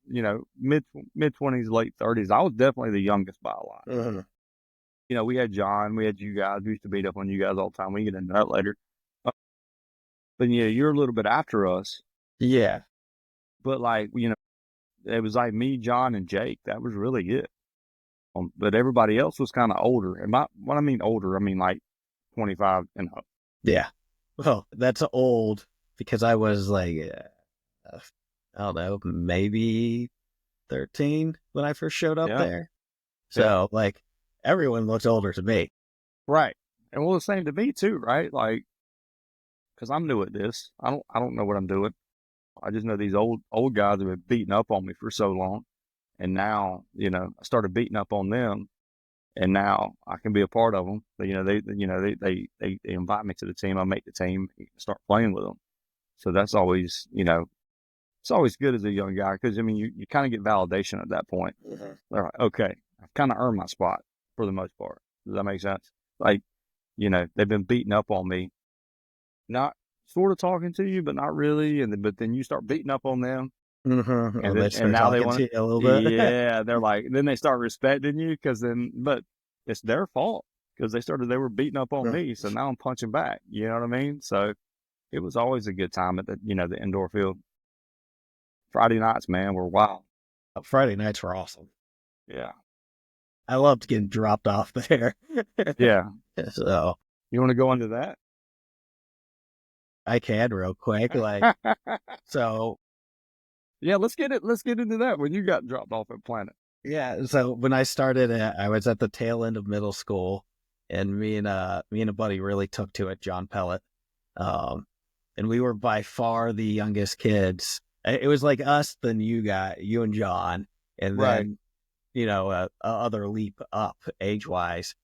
20s, late 30s. I was definitely the youngest by a lot. We had John, we had you guys. We used to beat up on you guys all the time. We can get into that later. But you're a little bit after us. Yeah. But it was like me, John, and Jake. That was really it. But everybody else was kind of older. And when I mean older, I mean like 25 and up. Yeah. Well, that's old, because I was like, I don't know, maybe 13 when I first showed up there. So like everyone looks older to me. Right. And well, the same to me too, right? Like, because I'm new at this. I don't know what I'm doing. I just know these old guys have been beating up on me for so long, and now I started beating up on them, and now I can be a part of them. They invite me to the team. I make the team, start playing with them. So that's always it's always good as a young guy, because you kind of get validation at that point. They're like, okay, I've kind of earned my spot for the most part. Does that make sense? Like they've been beating up on me, not sort of talking to you, but not really. But then you start beating up on them. And now they want to a little bit. Yeah. They're like, then they start respecting you, but it's their fault, because they were beating up on me. So now I'm punching back. You know what I mean? So it was always a good time at the indoor field. Friday nights, man, were wild. Friday nights were awesome. Yeah. I loved getting dropped off there. Yeah. So you want to go into that? I can real quick. So yeah, let's get into that when you got dropped off at Planet. Yeah. So when I started, I was at the tail end of middle school, and me and a buddy really took to it, John Pellet. And we were by far the youngest kids. It was like us, then you and John, and then, other leap up age-wise.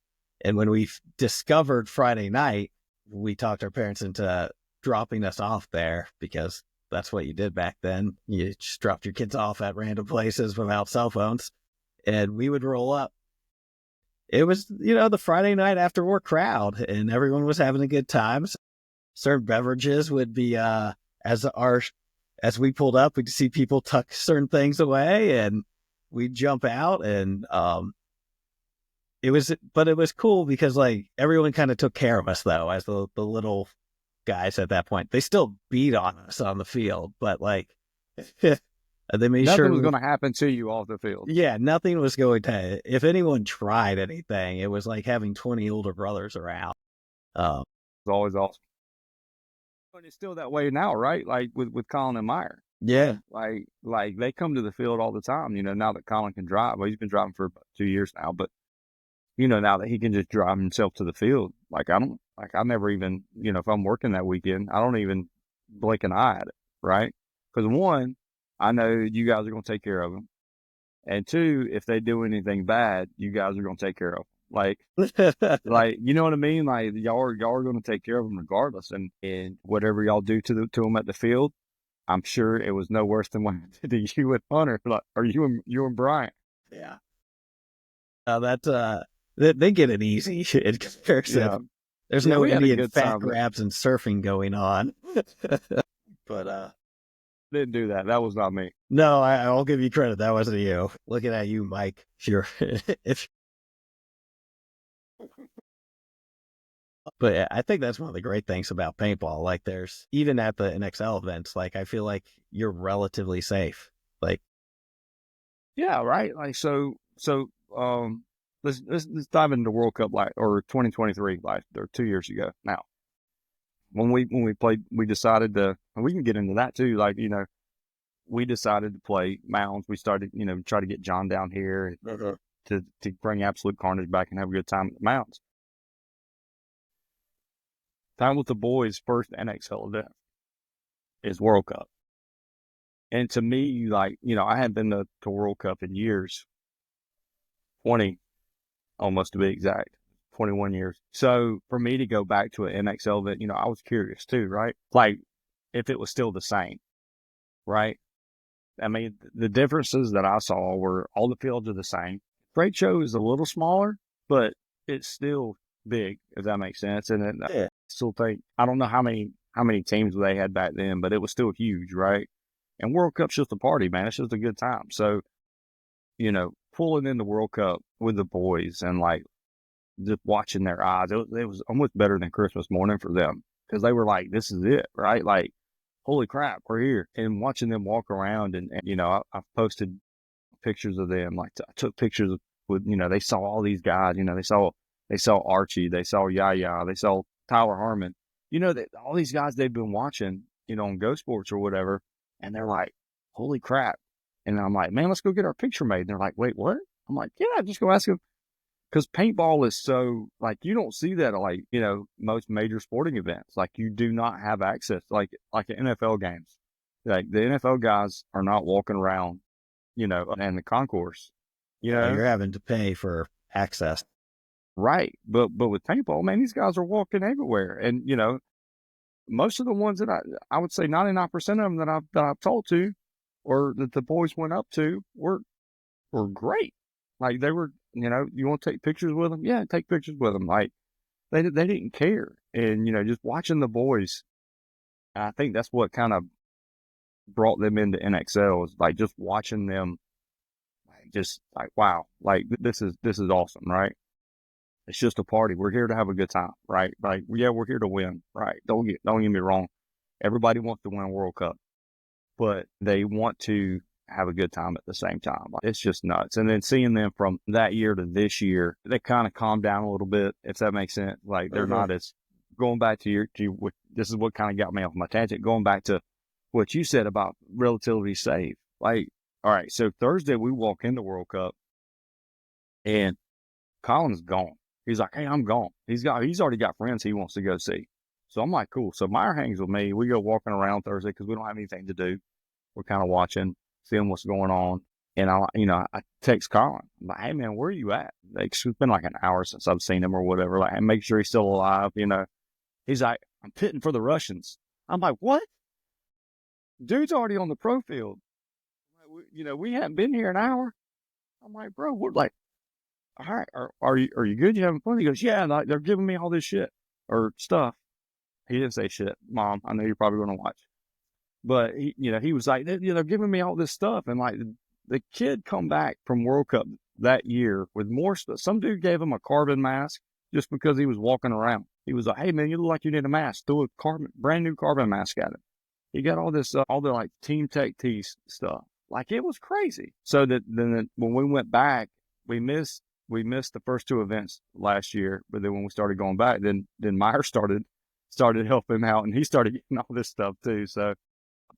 And when we discovered Friday night, we talked our parents into dropping us off there, because that's what you did back then. You just dropped your kids off at random places without cell phones, and we would roll up. It was, the Friday night after work crowd, and everyone was having a good time. Certain beverages would be, as our as we pulled up, we'd see people tuck certain things away, and we'd jump out, and it was cool because like everyone kind of took care of us though, as the little guys at that point. They still beat on us on the field, but like they made Nothing sure was going to happen to you off the field. Yeah, nothing was going to. If anyone tried anything, it was like having 20 older brothers around. It's always awesome. But it's still that way now, right? Like with Colin and Meyer. Yeah. Like they come to the field all the time, now that Colin can drive. Well, he's been driving for about 2 years now, but now that he can just drive himself to the field, I never even, if I'm working that weekend, I don't even blink an eye at it, right? Because one, I know you guys are going to take care of them. And two, if they do anything bad, you guys are going to take care of them. Like, you know what I mean? Like y'all are going to take care of them regardless. And whatever y'all do to them at the field, I'm sure it was no worse than what I did to you and Hunter, or you and Brian. Yeah. They get it easy in comparison. Yeah. There's no Indian fat grabs and surfing going on. But didn't do that. That was not me. No, I'll give you credit. That wasn't you. Looking at you, Mike. But I think that's one of the great things about paintball. Like there's, even at the NXL events, like I feel like you're relatively safe. Like, yeah, right. Like, so, let's dive into the World Cup, or 2023, or 2 years ago now. When we played, we decided to, and we can get into that too. Like, we decided to play mounds. We started, try to get John down here to bring Absolute Carnage back and have a good time at the mounds. Time with the boys' first NXL event is World Cup. And to me, like, I hadn't been to World Cup in years. 20, almost to be exact. 21 years. So for me to go back to an NXL event, I was curious too, right? Like if it was still the same, right? I mean, the differences that I saw were all the fields are the same. Trade show is a little smaller, but it's still big, if that makes sense. And I still think, I don't know how many teams they had back then, but it was still huge, right? And World Cup's just a party, man. It's just a good time. So, pulling in the World Cup with the boys and like just watching their eyes, it was almost better than Christmas morning for them, because they were like, this is it, right? Like, holy crap, we're here. And watching them walk around and I've posted pictures of them. Like I took pictures with, they saw all these guys, they saw Archie, they saw Yaya, they saw Tyler Harmon, all these guys they've been watching, on Go Sports or whatever. And they're like, holy crap. And I'm like, man, let's go get our picture made. And they're like, wait, what? I'm like, yeah, just go ask them. Because paintball is so, like, you don't see that at, like, most major sporting events. Like, you do not have access, like NFL games. Like, the NFL guys are not walking around, in the concourse, You're having to pay for access. Right. But with paintball, man, these guys are walking everywhere. And, most of the ones that I would say 99% of them that I've talked to or that the boys went up to were great. Like they were, you want to take pictures with them? Yeah, take pictures with them. Like they didn't care. And, just watching the boys, I think that's what kind of brought them into NXL, is like just watching them, like, just like, wow, like this is awesome, right? It's just a party. We're here to have a good time, right? Like, yeah, we're here to win, right? Don't get me wrong. Everybody wants to win a World Cup, but they want to have a good time at the same time. Like, it's just nuts. And then seeing them from that year to this year, they kind of calmed down a little bit, if that makes sense. Like they're not as, going back to this is what kind of got me off my tangent, going back to what you said about relatively safe. Like, all right, so Thursday we walk into World Cup and Colin's gone. He's like, hey, I'm gone. He's already got friends he wants to go see. So I'm like, cool. So Meyer hangs with me. We go walking around Thursday because we don't have anything to do. We're kind of watching, seeing what's going on. And I text Colin. I'm like, hey man, where are you at? Like, it's been like an hour since I've seen him or whatever. Like, and make sure he's still alive. He's like, I'm pitting for the Russians. I'm like, what? Dude's already on the pro field. We haven't been here an hour. I'm like, bro, we're like, all right, are you good? You having fun? He goes, yeah, they're giving me all this shit or stuff. He didn't say shit. Mom, I know you're probably going to watch. But he was like, giving me all this stuff. And like the kid come back from World Cup that year with more stuff. Some dude gave him a carbon mask just because he was walking around. He was like, "Hey man, you look like you need a mask." Threw a brand new carbon mask at him. He got all this, all the like Team Tech T stuff. Like it was crazy. So then when we went back, we missed the first two events last year. But then when we started going back, then Meyer started helping him out, and he started getting all this stuff too. So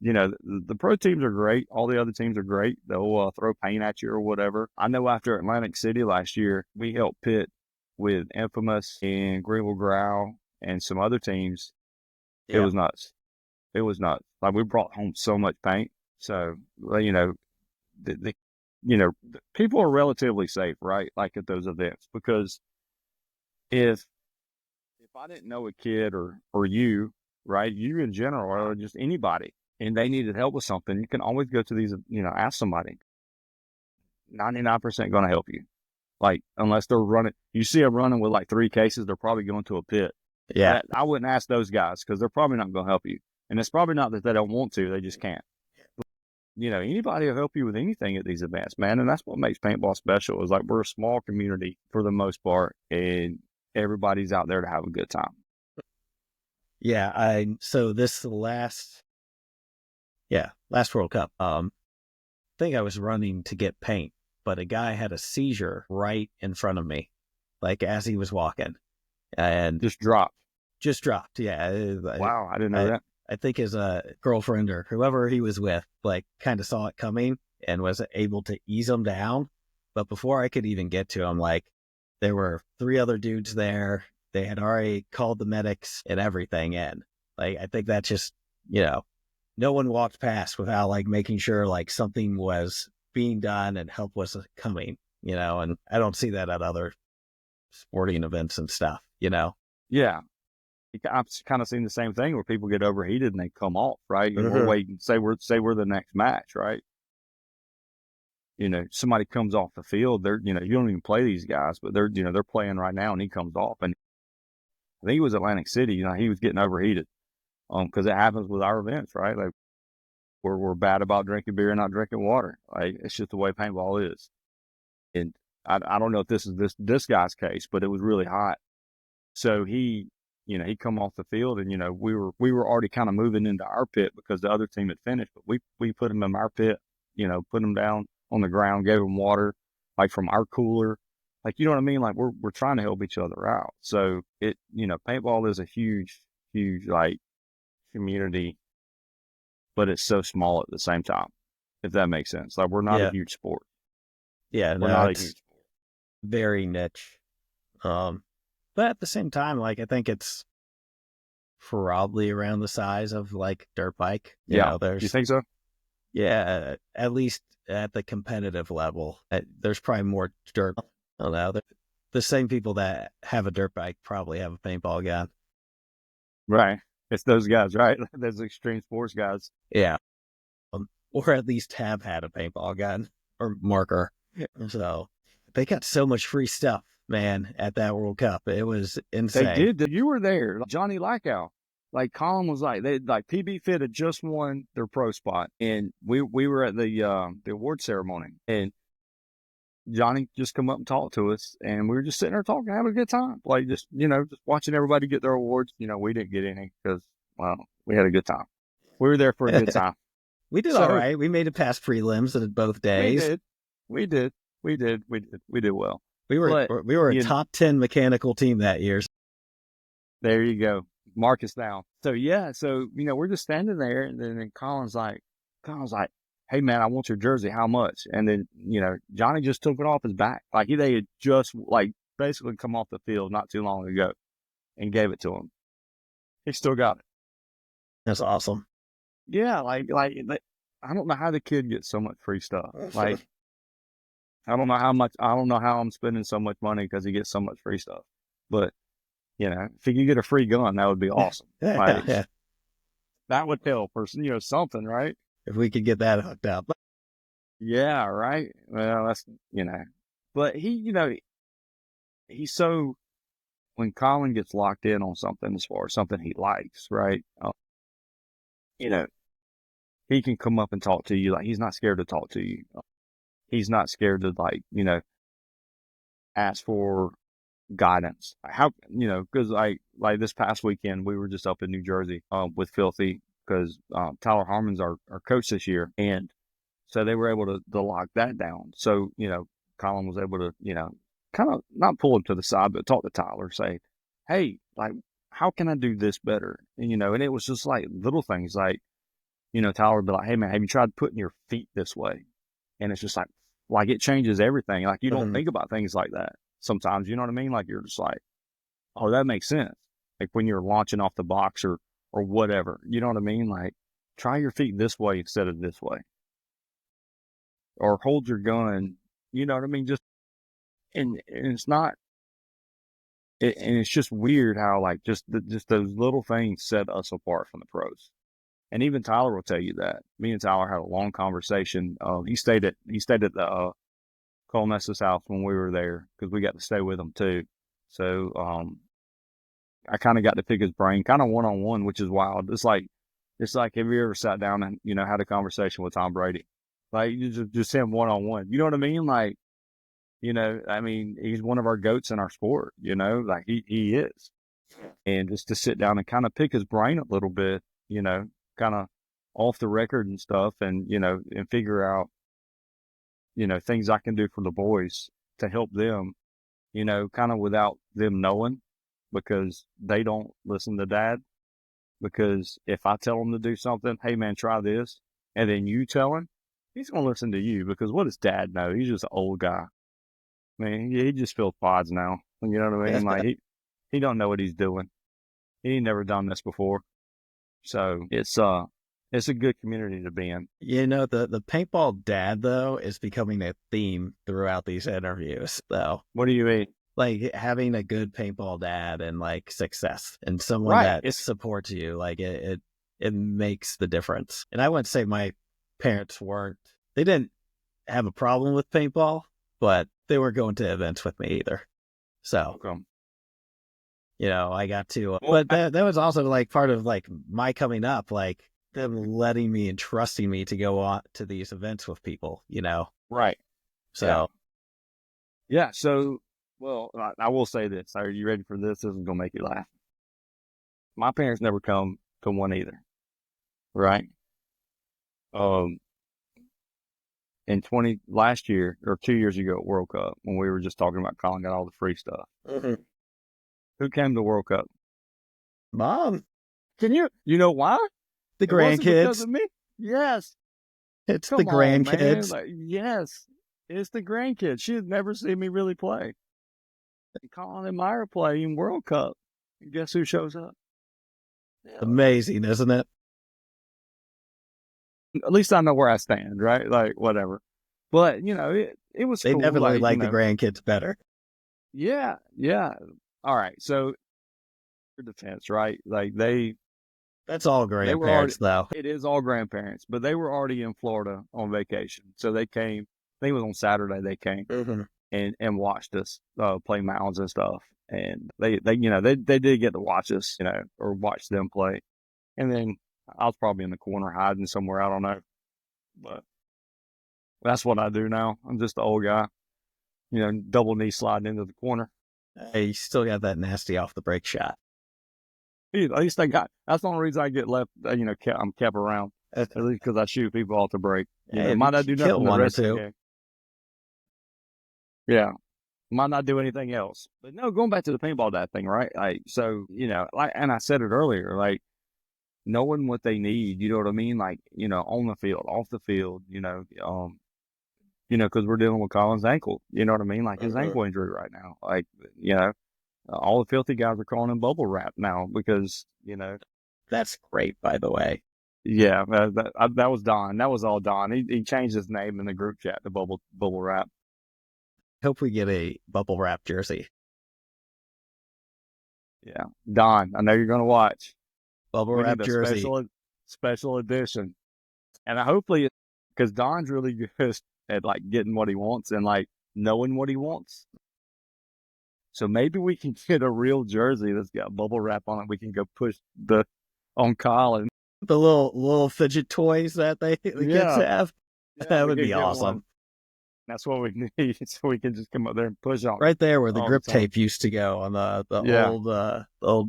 the pro teams are great. All the other teams are great. They'll throw paint at you or whatever. I know after Atlantic City last year, we helped Pitt with Infamous and Greenville Growl and some other teams. Yeah. It was nuts. It was nuts. Like we brought home so much paint. So, the people are relatively safe, right? Like at those events, because if I didn't know a kid or you, right, you in general, or just anybody, and they needed help with something, you can always go to these, ask somebody. 99% going to help you. Like, unless they're running, you see them running with like 3 cases, they're probably going to a pit. Yeah. I wouldn't ask those guys because they're probably not going to help you. And it's probably not that they don't want to, they just can't. Anybody will help you with anything at these events, man. And that's what makes paintball special, is like we're a small community for the most part, and everybody's out there to have a good time. Yeah. So this last World Cup, I think I was running to get paint, but a guy had a seizure right in front of me, like as he was walking, and Just dropped. Yeah. Wow. I didn't know that. I think his girlfriend or whoever he was with, like, kind of saw it coming and was able to ease him down. But before I could even get to him, like, there were 3 other dudes there. They had already called the medics and everything in. Like, I think that's just, no one walked past without, like, making sure, like, something was being done and help was coming, and I don't see that at other sporting events and stuff, Yeah. I've kind of seen the same thing where people get overheated and they come off, right? Mm-hmm. We're waiting, say we're the next match, right? Somebody comes off the field, they're, you don't even play these guys, but they're playing right now, and he comes off, and I think it was Atlantic City, he was getting overheated, because it happens with our events, right? Like we're bad about drinking beer and not drinking water. Like it's just the way paintball is. And I don't know if this is this guy's case, but it was really hot. So he come off the field, and, we were already kind of moving into our pit because the other team had finished, but we put him in our pit, put him down on the ground, gave him water, like from our cooler. Like, you know what I mean? Like we're trying to help each other out. So paintball is a huge, huge, like, community, but it's so small at the same time, if that makes sense. Like we're not a huge sport. Yeah. We're not a huge sport. Very niche. But at the same time, like, I think it's probably around the size of, like, dirt bike. You think so? Yeah, at least at the competitive level. There's probably more dirt. I don't know. The same people that have a dirt bike probably have a paintball gun. Right. It's those guys, right? Those extreme sports guys. Yeah. Or at least have had a paintball gun or marker. So they got so much free stuff, man, at that World Cup. It was insane. They did. You were there. Johnny Lackow. Like Colin was like, PB Fit had just won their pro spot, and we were at the award ceremony, and Johnny just come up and talked to us, and we were just sitting there talking, having a good time. Like just watching everybody get their awards. We didn't get any because, well, we had a good time. We were there for a good time. We did all right. We made it past prelims at both days. We did well. We were a top 10 mechanical team that year. There you go. Mark us down. So yeah, we're just standing there, and then Colin's like, "Hey man, I want your jersey. How much?" And then, Johnny just took it off his back. Like they had just like basically come off the field not too long ago and gave it to him. He still got it. That's awesome. Yeah, like I don't know how the kid gets so much free stuff. Like I don't know how I'm spending so much money because he gets so much free stuff. But if he could get a free gun, that would be awesome. Like, that would help, or something, right? If we could get that hooked up. Yeah, right. Well, that's but he, he's so, when Colin gets locked in on something as far as something he likes, right? he can come up and talk to you. Like, he's not scared to talk to you. He's not scared to, like, ask for guidance. How, because like this past weekend, we were just up in New Jersey with Filthy, because Tyler Harmon's our coach this year. And so they were able to lock that down. So, Colin was able to, kind of not pull him to the side, but talk to Tyler, say, hey, like, how can I do this better? And it was just like little things like, Tyler would be like, hey man, have you tried putting your feet this way? And it's just like it changes everything. Like, you don't think about things like that sometimes, you know what I mean? Like, you're just like, oh, that makes sense. Like when you're launching off the box or whatever, you know what I mean? Like, try your feet this way instead of this way, or hold your gun, you know what I mean? Just, and it's not, and it's just weird how, like, just those little things set us apart from the pros. And even Tyler will tell you that. Me and Tyler had a long conversation. He stayed at the Cole Ness's house when we were there, because we got to stay with him too. So I kind of got to pick his brain, kind of one-on-one, which is wild. It's like, have you ever sat down and, had a conversation with Tom Brady? Like, you just him one-on-one. You know what I mean? Like, I mean, he's one of our GOATs in our sport, like he is. And just to sit down and kind of pick his brain a little bit, kind of off the record and stuff, and, and figure out, things I can do for the boys to help them, kind of without them knowing, because they don't listen to Dad. Because if I tell him to do something, hey man, try this, and then you tell him, he's going to listen to you, because what does Dad know? He's just an old guy. I mean, he just feels pods now. You know what I mean? Like, he don't know what he's doing. He ain't never done this before. So it's a good community to be in. The paintball dad, though, is becoming a theme throughout these interviews, though. What do you mean? Like, having a good paintball dad and, like, success, and someone that supports you, like, it makes the difference. And I wouldn't say my parents they didn't have a problem with paintball, but they weren't going to events with me either. So, I got to, but that was also, like, part of, like, my coming up, like, them letting me and trusting me to go on to these events with people, Right. So, yeah. So, well, I will say this. Are you ready for this? This is going to make you laugh. My parents never come to one either. Right. In last year or 2 years ago at World Cup, when we were just talking about Colin got all the free stuff. Who came to World Cup? Mom. You know why? The grandkids. Because of me? Yes. It's the grandkids. Like, yes. It's the grandkids. She had never seen me really play. Colin and Myra play in World Cup. And guess who shows up? Amazing, isn't it? At least I know where I stand, right? Like, whatever. But, it was They cool. definitely like the grandkids better. Yeah. Yeah. All right. So, for defense, right? Like, that's all grandparents, though. It is all grandparents, but they were already in Florida on vacation. So they came, I think it was on Saturday they came and watched us play mounds and stuff. And they did get to watch us, or watch them play. And then I was probably in the corner hiding somewhere. I don't know. But that's what I do now. I'm just the old guy, double knee sliding into the corner. Hey, you still got that nasty off the break shot. At least that's the only reason I get left, I'm kept around. At least because I shoot people off the break. Might not do nothing the rest of the game. Yeah. Might not do anything else. But no, going back to the paintball dad thing, right? Like, so, like, and I said it earlier, like, knowing what they need, you know what I mean? Like, on the field, off the field, because we're dealing with Colin's ankle, you know what I mean? Like, his ankle injury right now. Like, all the filthy guys are calling him bubble wrap now because, That's great, by the way. Yeah, that was Don. That was all Don. He changed his name in the group chat to bubble wrap. Hope we get a bubble wrap jersey. Yeah, Don, I know you're going to watch. Bubble wrap jersey. Special edition. And hopefully, because Don's really good at, like, getting what he wants and, like, knowing what he wants. So maybe we can get a real jersey that's got bubble wrap on it. We can go push on Colin. The little fidget toys that the kids Yeah, have. yeah, That we would could be get awesome. one. That's what we need, so we can just come up there and push on Right there where the all the grip time. tape used to go on the Yeah, old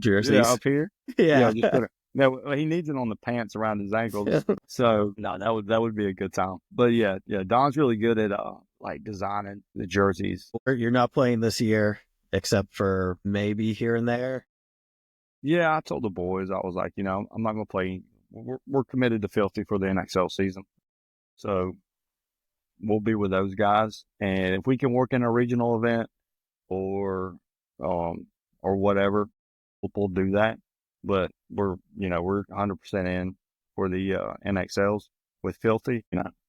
yeah, jerseys. up here. Yeah, Yeah. just put it. No, he needs it on the pants around his ankles. So no, that would be a good time. But yeah, Don's really good at like designing the jerseys. You're not playing this year, except for maybe here and there. Yeah, I told the boys, I was like, I'm not gonna play. We're committed to Filthy for the NXL season, so we'll be with those guys. And if we can work in a regional event or um or whatever, we'll do that. But we're 100% in for the NXLs with Filthy.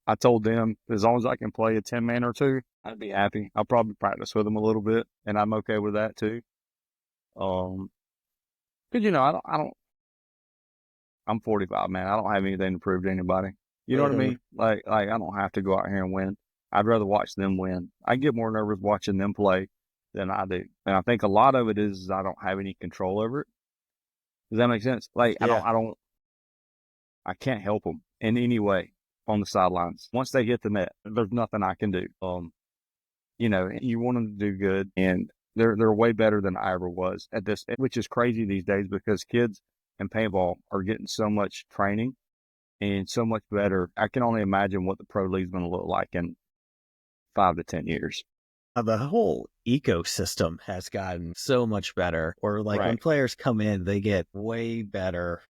I told them as long as I can play a 10-man or two, I'd be happy. I'll probably practice with them a little bit, and I'm okay with that too. Because I don't. I'm 45, man. I don't have anything to prove to anybody. You know what I mean? Like I don't have to go out here and win. I'd rather watch them win. I get more nervous watching them play than I do, and I think a lot of it is I don't have any control over it. Does that make sense? Like Yeah. I can't help them in any way on the sidelines. Once they hit the net, there's nothing I can do. You want them to do good, and they're way better than I ever was at this, which is crazy these days because kids in paintball are getting so much training and so much better. I can only imagine what the pro league's going to look like in 5 to 10 years. The whole ecosystem has gotten so much better. Or like when Right. players come in, they get way better,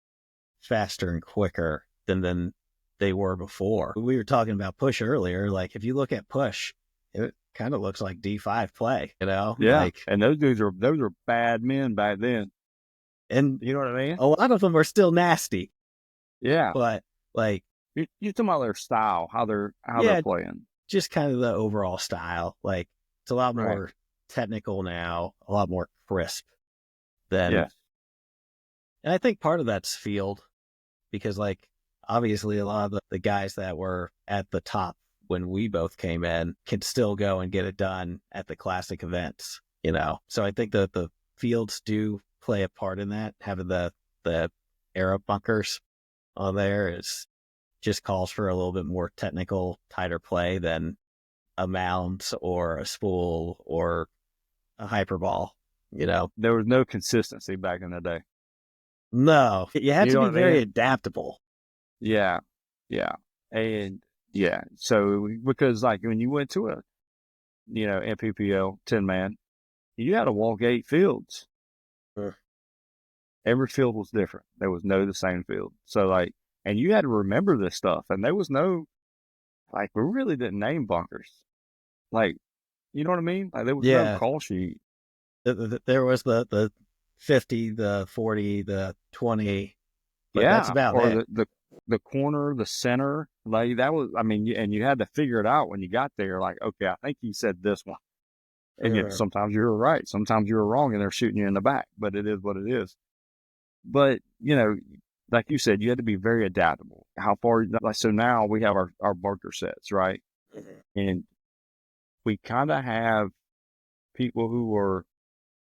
faster and quicker than they were before. We were talking about push earlier. Like if you look at push, it kind of looks like D5 play, Yeah. Like, And those are bad men back then. and You know what I mean? a lot of them are still nasty, Yeah. but like, You're talking about their style, how they're yeah, playing. just kind of the overall style. Like it's a lot Right. more technical now, a lot more crisp than, Yeah. and I think part of that's field because like, obviously a lot of the guys that were at the top when we both came in can still go and get it done at the classic events, So I think that the fields do play a part in that. Having the Arab bunkers on there is just calls for a little bit more technical, tighter play than a mount or a spool or a hyperball, There was no consistency back in the day. No, you have You to know be what I very mean? adaptable. Yeah. Yeah. And yeah. So because like when you went to a, MPPL 10-man, you had to walk 8 fields. Sure. Every field was different. There was no the same field. So like, and you had to remember this stuff. And there was no, like, we really didn't name bunkers. Like, you know what I mean? Like there was no Yeah, call sheet. there was the 50, the 40, the 20, but that's Yeah. about Or it. the corner, the center, like that was, I mean, and you had to figure it out when you got there. Like, okay, I think he said this one. And yet Sure. sometimes you were right. Sometimes you were wrong and they're shooting you in the back, but it is what it is. But, like you said, you had to be very adaptable. How far, like, so now we have our bunker sets, right? And we kind of have people who are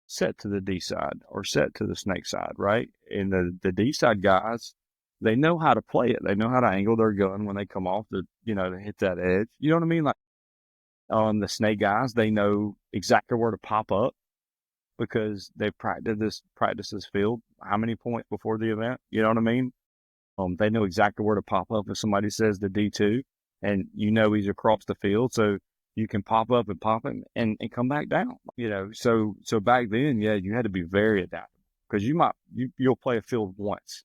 set to the D side or set to the snake side, right? And the D side guys, they know how to play it. They know how to angle their gun when they come off to hit that edge. You know what I mean? Like, the snake guys, they know exactly where to pop up because they practice this field how many points before the event. You know what I mean? They know exactly where to pop up if somebody says the D2 and he's across the field. So you can pop up and pop him and come back down, So back then, yeah, you had to be very adaptable because you'll play a field once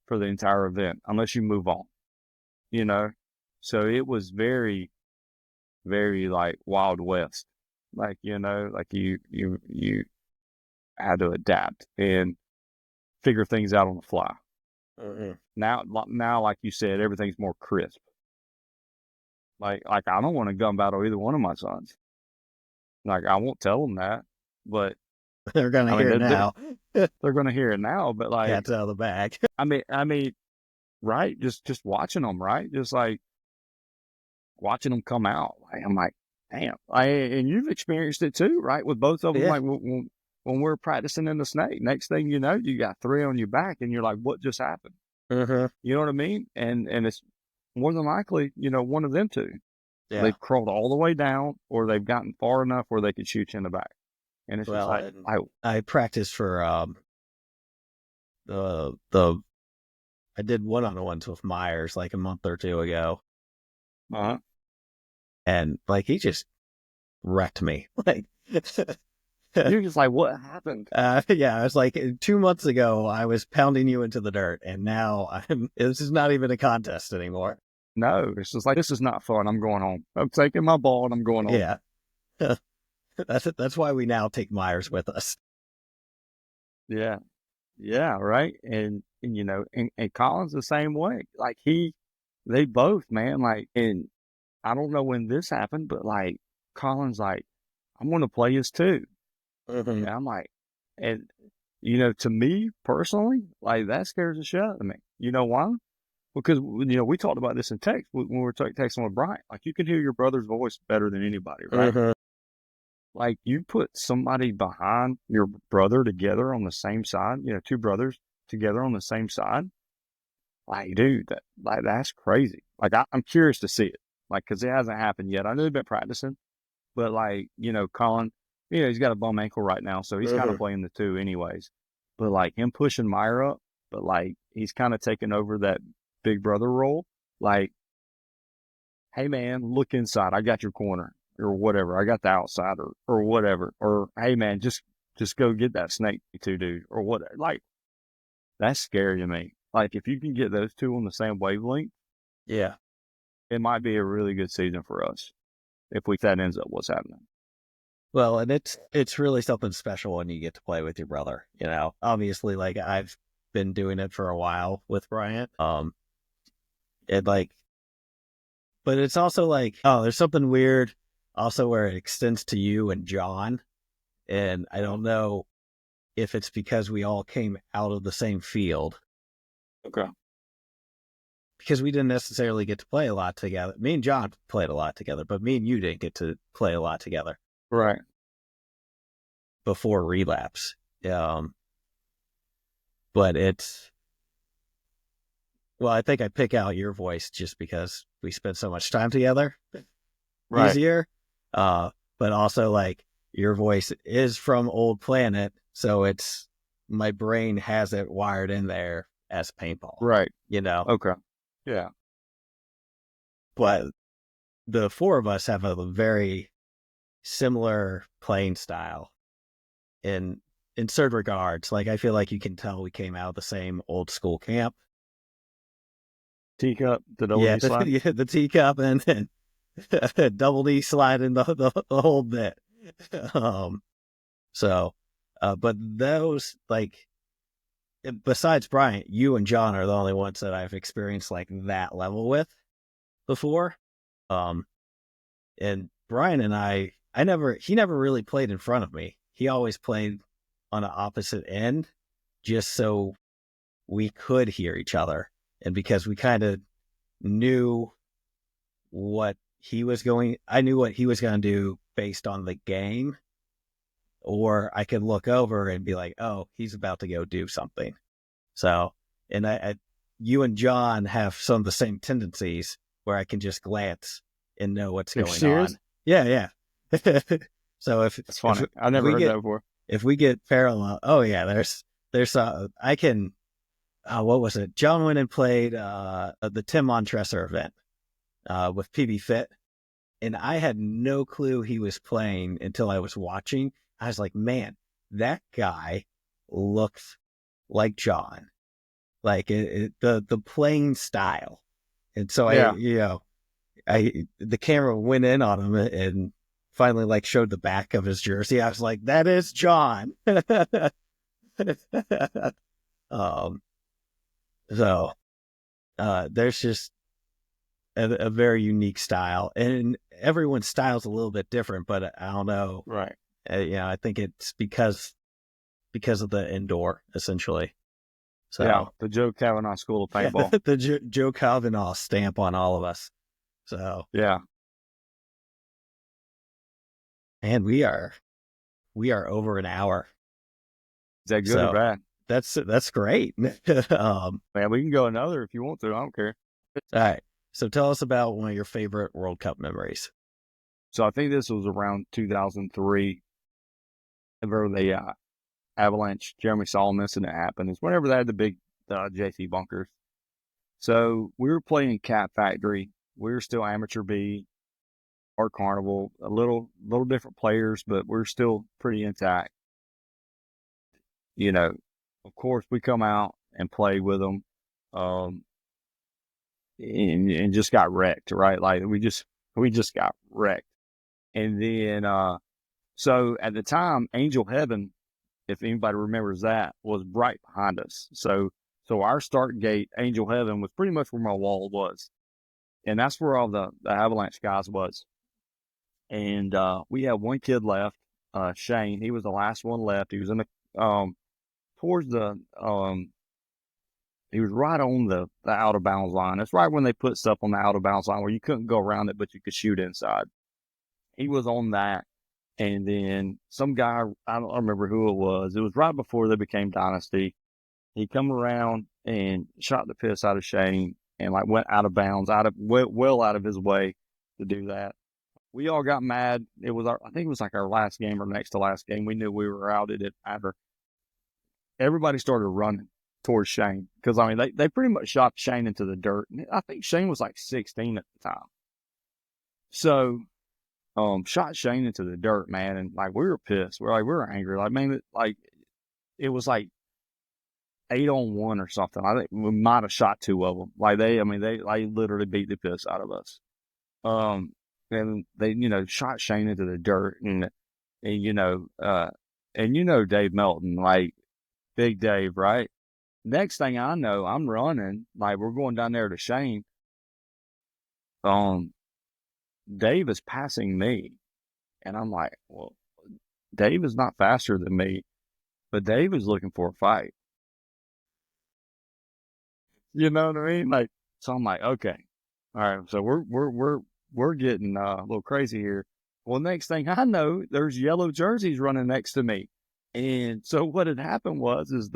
for the entire event unless you move on, So it was very, very like Wild West, like, like you had to adapt and figure things out on the fly. Now, like you said, everything's more crisp. Like I don't want to gun battle either one of my sons. Like I won't tell them that, but They're gonna hear it now. they're gonna hear it now. But like, Cat's out of the bag. I mean, right? Just watching them, right? Just like watching them come out. Like, I'm like, damn. And you've experienced it too, right? With both of them. Yeah. Like when we're practicing in the snake, next thing you know, you got 3 on your back, and you're like, what just happened? Mm-hmm. You know what I mean? And it's more than likely, one of them two. Yeah. They've crawled all the way down, or they've gotten far enough where they could shoot you in the back. And it's just Well, like, and I practiced for the I did one-on-ones with Myers like a month or two ago, uh and like he just wrecked me. Like, you're just like, what happened? yeah, I was like 2 months ago I was pounding you into the dirt, and now this is not even a contest anymore. No, it's just like, this is not fun. I'm going home. I'm taking my ball and I'm going home. Yeah, that's why we now take Myers with us. Yeah. Yeah. Right. And Colin's the same way. Like they both, man, like, and I don't know when this happened, but like Colin's like, I'm going to play this too. Mm-hmm. And I'm like, and to me personally, like that scares the shit out of me. You know why? Because we talked about this in text when we were texting with Brian. Like, you can hear your brother's voice better than anybody, right? Mm-hmm. Like, you put somebody behind your brother together on the same side, two brothers together on the same side. Like, dude, that's crazy. Like, I'm curious to see it. Like, because it hasn't happened yet. I know they've been practicing, but like, Colin, he's got a bum ankle right now, so he's kind of playing the two anyways. But like him pushing Meyer up, but like he's kind of taking over that big brother role. Like, hey man, look inside. I got your corner or whatever. I got the outside or whatever. Or hey man, just go get that snake too, dude, or whatever. Like, that's scary to me. Like, if you can get those two on the same wavelength, Yeah. it might be a really good season for us if that ends up what's happening. Well, and it's really something special when you get to play with your brother. Obviously, like I've been doing it for a while with Bryant. It like, but it's also like, oh, there's something weird also where it extends to you and John, and I don't know if it's because we all came out of the same field. Okay. Because we didn't necessarily get to play a lot together. Me and John played a lot together, but me and you didn't get to play a lot together. Right. Before Relapse. But I think I pick out your voice just because we spent so much time together. Right. Easier. But also like your voice is from Old Planet, so my brain has it wired in there as Paintball. Right. Okay. Yeah. But the four of us have a very similar playing style in certain regards. Like, I feel like you can tell we came out of the same old school camp. Teacup, the double D slide? Yeah, the teacup and then double D slide and the whole bit. But those, like, besides Bryant, you and John are the only ones that I've experienced like that level with before. And Brian and he never really played in front of me. He always played on the opposite end just so we could hear each other. And because we kind of knew what I knew what he was going to do based on the game, or I could look over and be like, oh, he's about to go do something. So, and you and John have some of the same tendencies where I can just glance and know what's going on. Yeah. So it's funny. I never heard that before. If we get parallel, oh yeah, there's I can. What was it? John went and played the Tim Montresor event with PB Fit, and I had no clue he was playing until I was watching. I was like, man, that guy looks like John, like the playing style. And so the camera went in on him and finally like showed the back of his jersey. I was like, that is John. There's just a very unique style, and everyone's style is a little bit different, but I don't know. Right. I think it's because of the indoor, essentially. So yeah, the Joe Kavanaugh School of Paintball. The Joe Kavanaugh stamp on all of us. So yeah. And we are over an hour. Is that good or bad? That's great. Man, we can go another if you want to. I don't care. All right. So tell us about one of your favorite World Cup memories. So I think this was around 2003, whenever the Avalanche Jeremy Solomon incident happened. It's whenever they had the big JC bunkers. So we were playing Cat Factory. We were still Amateur B or Carnival, a little different players, but we're still pretty intact. You know, of course, we come out and play with them, and just got wrecked, right? Like we just got wrecked. And then, so at the time, Angel Heaven, if anybody remembers that, was right behind us. So our start gate, Angel Heaven, was pretty much where my wall was. And that's where all the Avalanche guys was. And we had one kid left, Shane. He was the last one left. He was in the towards the he was right on the out of bounds line. It's right when they put stuff on the out of bounds line where you couldn't go around it, but you could shoot inside. He was on that. And then some guy, I don't remember who it was. It was right before they became Dynasty. He come around and shot the piss out of Shane and like went out of bounds, well out of his way to do that. We all got mad. It was I think it was like our last game or next to last game. We knew we were out. It didn't matter. Everybody started running towards Shane because I mean they pretty much shot Shane into the dirt. I think Shane was like 16 at the time. So shot Shane into the dirt, man, and like we were pissed. We were angry. Like, man, it was like 8-on-1 or something. I think we might have shot two of them. Like they literally beat the piss out of us. And they, shot Shane into the dirt and Dave Melton, like Big Dave, right? Next thing I know, I'm running, like we're going down there to Shane. Dave is passing me. And I'm like, well, Dave is not faster than me, but Dave is looking for a fight. You know what I mean? Like, so I'm like, okay, all right. So we're getting a little crazy here. Well, next thing I know, there's yellow jerseys running next to me. And so what had happened is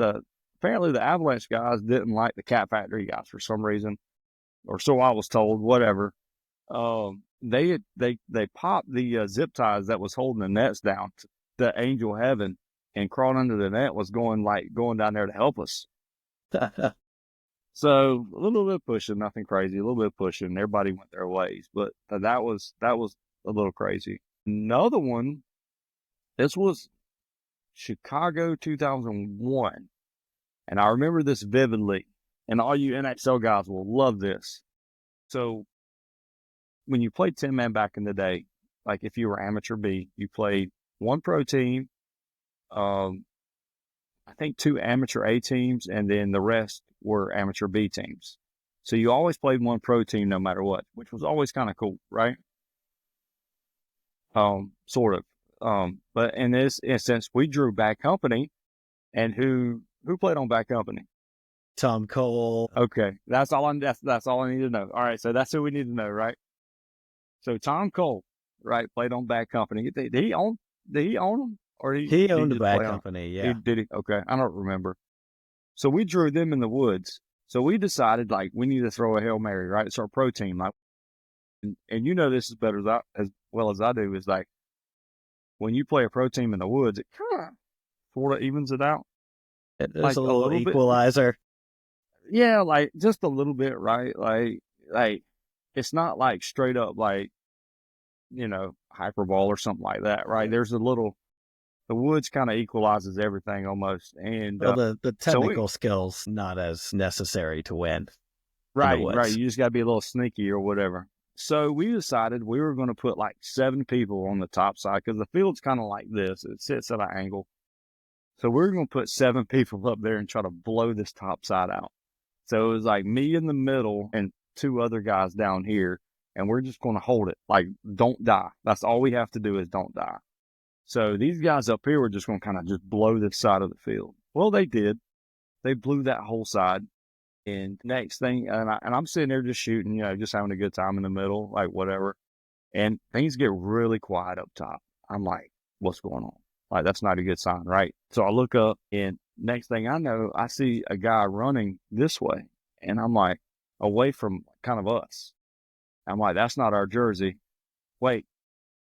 apparently the Avalanche guys didn't like the Cat Factory guys for some reason, or so I was told, whatever. They popped the zip ties that was holding the nets down to Angel Heaven and crawled under the net was going down there to help us. So a little bit of pushing, nothing crazy, a little bit of pushing. Everybody went their ways, but that was a little crazy. Another one, this was Chicago 2001. And I remember this vividly, and all you NHL guys will love this. So when you played 10-man back in the day, like if you were amateur B, you played one pro team, I think 2 amateur A teams, and then the rest were amateur B teams. So you always played one pro team no matter what, which was always kind of cool, right? Sort of. But in this instance, we drew Bad Company, and who played on Bad Company? Tom Cole. Okay, that's all I need to know. All right, so that's who we need to know, right? So Tom Cole, right, played on Bad Company. Did he own them? Or he owned the Bad Company, yeah. Did he? Okay, I don't remember. So we drew them in the woods. So we decided, like, we need to throw a Hail Mary, right? It's our pro team. Like, and you know this as well as I do, is like, when you play a pro team in the woods, it kind of sort of evens it out. There's like a little equalizer. Yeah, like, just a little bit, right? Like, it's not like straight up, like, hyperball or something like that, right? There's the woods kind of equalizes everything almost. And the technical skills not as necessary to win. Right. You just got to be a little sneaky or whatever. So we decided we were going to put like 7 people on the top side because the field's kind of like this. It sits at an angle. So we were going to put 7 people up there and try to blow this top side out. So it was like me in the middle and 2 other guys down here. And we're just going to hold it. Like, don't die. That's all we have to do is don't die. So these guys up here were just going to kind of just blow this side of the field. Well, they did. They blew that whole side. And next thing, and I'm sitting there just shooting, just having a good time in the middle, like whatever. And things get really quiet up top. I'm like, what's going on? Like, that's not a good sign, right? So I look up and next thing I know, I see a guy running this way, and I'm like, away from kind of us. I'm like, that's not our jersey. Wait,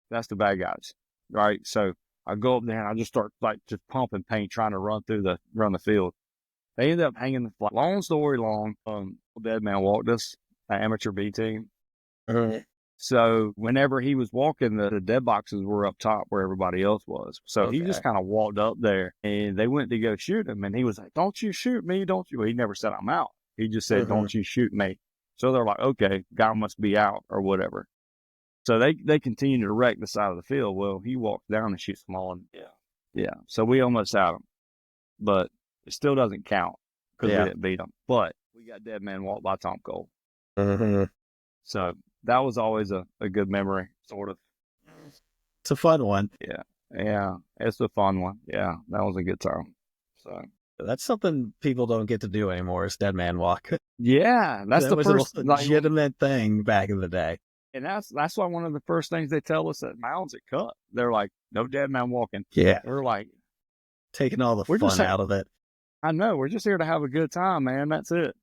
that's the bad guys, right? So I go up there and I just start like just pumping paint, trying to run the field. They ended up hanging the flag. Long story long, dead man walked us, an amateur B team. So whenever he was walking, the dead boxes were up top where everybody else was. So he just kind of walked up there, and they went to go shoot him, and he was like, "Don't you shoot me, don't you?" Well, he never said I'm out. He just said, "Don't you shoot me." So they're like, "Okay, guy must be out or whatever." So they continued to wreck the side of the field. Well, he walked down and shoots them all, and yeah. So we almost had him, but it still doesn't count because we didn't beat him. But we got dead man walked by Tom Cole. So that was always a good memory, sort of. It's a fun one. Yeah, it's a fun one. Yeah, that was a good time. So that's something people don't get to do anymore, is dead man walk. Yeah, that's that was a legitimate thing back in the day. And that's why one of the first things they tell us at Mounds at Cut, they're like, no dead man walking. Yeah. We're like, taking all the fun out of it. I know. We're just here to have a good time, man. That's it.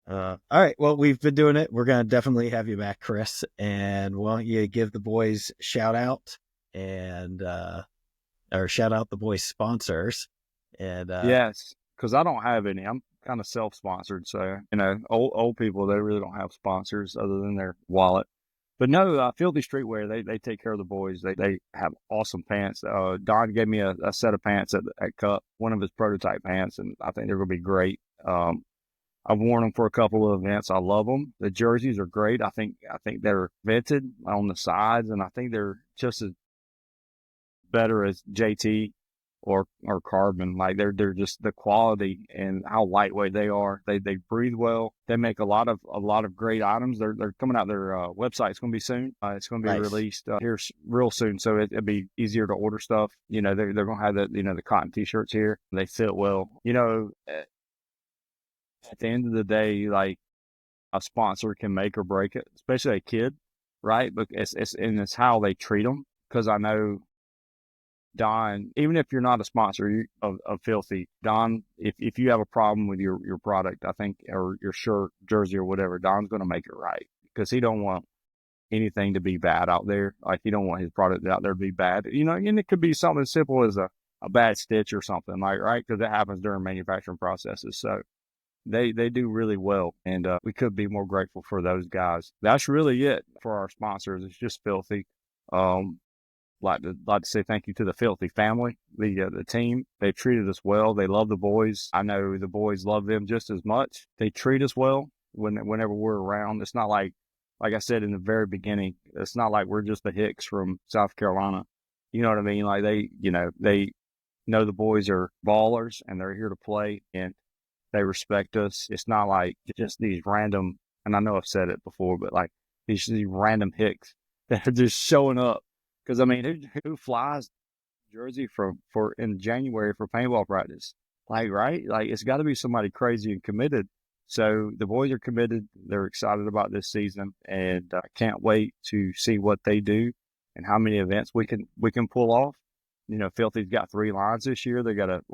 All right. Well, we've been doing it. We're going to definitely have you back, Chris. And why don't you give the boys shout out and, or shout out the boys' sponsors. And, yes, because I don't have any. I'm kind of self-sponsored. So, old people, they really don't have sponsors other than their wallet. But no, Filthy Streetwear, they take care of the boys. They have awesome pants. Don gave me a set of pants at Cup, one of his prototype pants, and I think they're going to be great. I've worn them for a couple of events. I love them. The jerseys are great. I think they're vented on the sides, and I think they're just as better as JT or Carbon. Like they're just the quality and how lightweight they are. They breathe well. They make a lot of great items. They're coming out. Their website's going to be soon. It's going to be released here real soon, so it'll be easier to order stuff. They're going to have the cotton t-shirts here. They fit well. At the end of the day, like a sponsor can make or break it, especially a kid, right? But it's how they treat them. Because I know Don, even if you're not a sponsor of Filthy, Don, if you have a problem with your product, I think, or your shirt, jersey, or whatever, Don's going to make it right because he don't want anything to be bad out there. Like he don't want his product out there to be bad. And it could be something as simple as a bad stitch or something, like, right? Because that happens during manufacturing processes. So they do really well, and we could be more grateful for those guys. That's really it for our sponsors. It's just Filthy. Like to say thank you to the Filthy family, the team. They've treated us well. They love the boys. I know the boys love them just as much. They treat us well whenever we're around. It's not like I said in the very beginning, it's not like we're just the Hicks from South Carolina. You know what I mean? Like they know the boys are ballers and they're here to play and they respect us. It's not like just these random, and I know I've said it before, but like these random Hicks that are just showing up. Because I mean, who flies Jersey for in January for paintball practice? Like, right? Like it's got to be somebody crazy and committed. So the boys are committed. They're excited about this season, and I can't wait to see what they do and how many events we can pull off. Filthy's got 3 lines this year. They got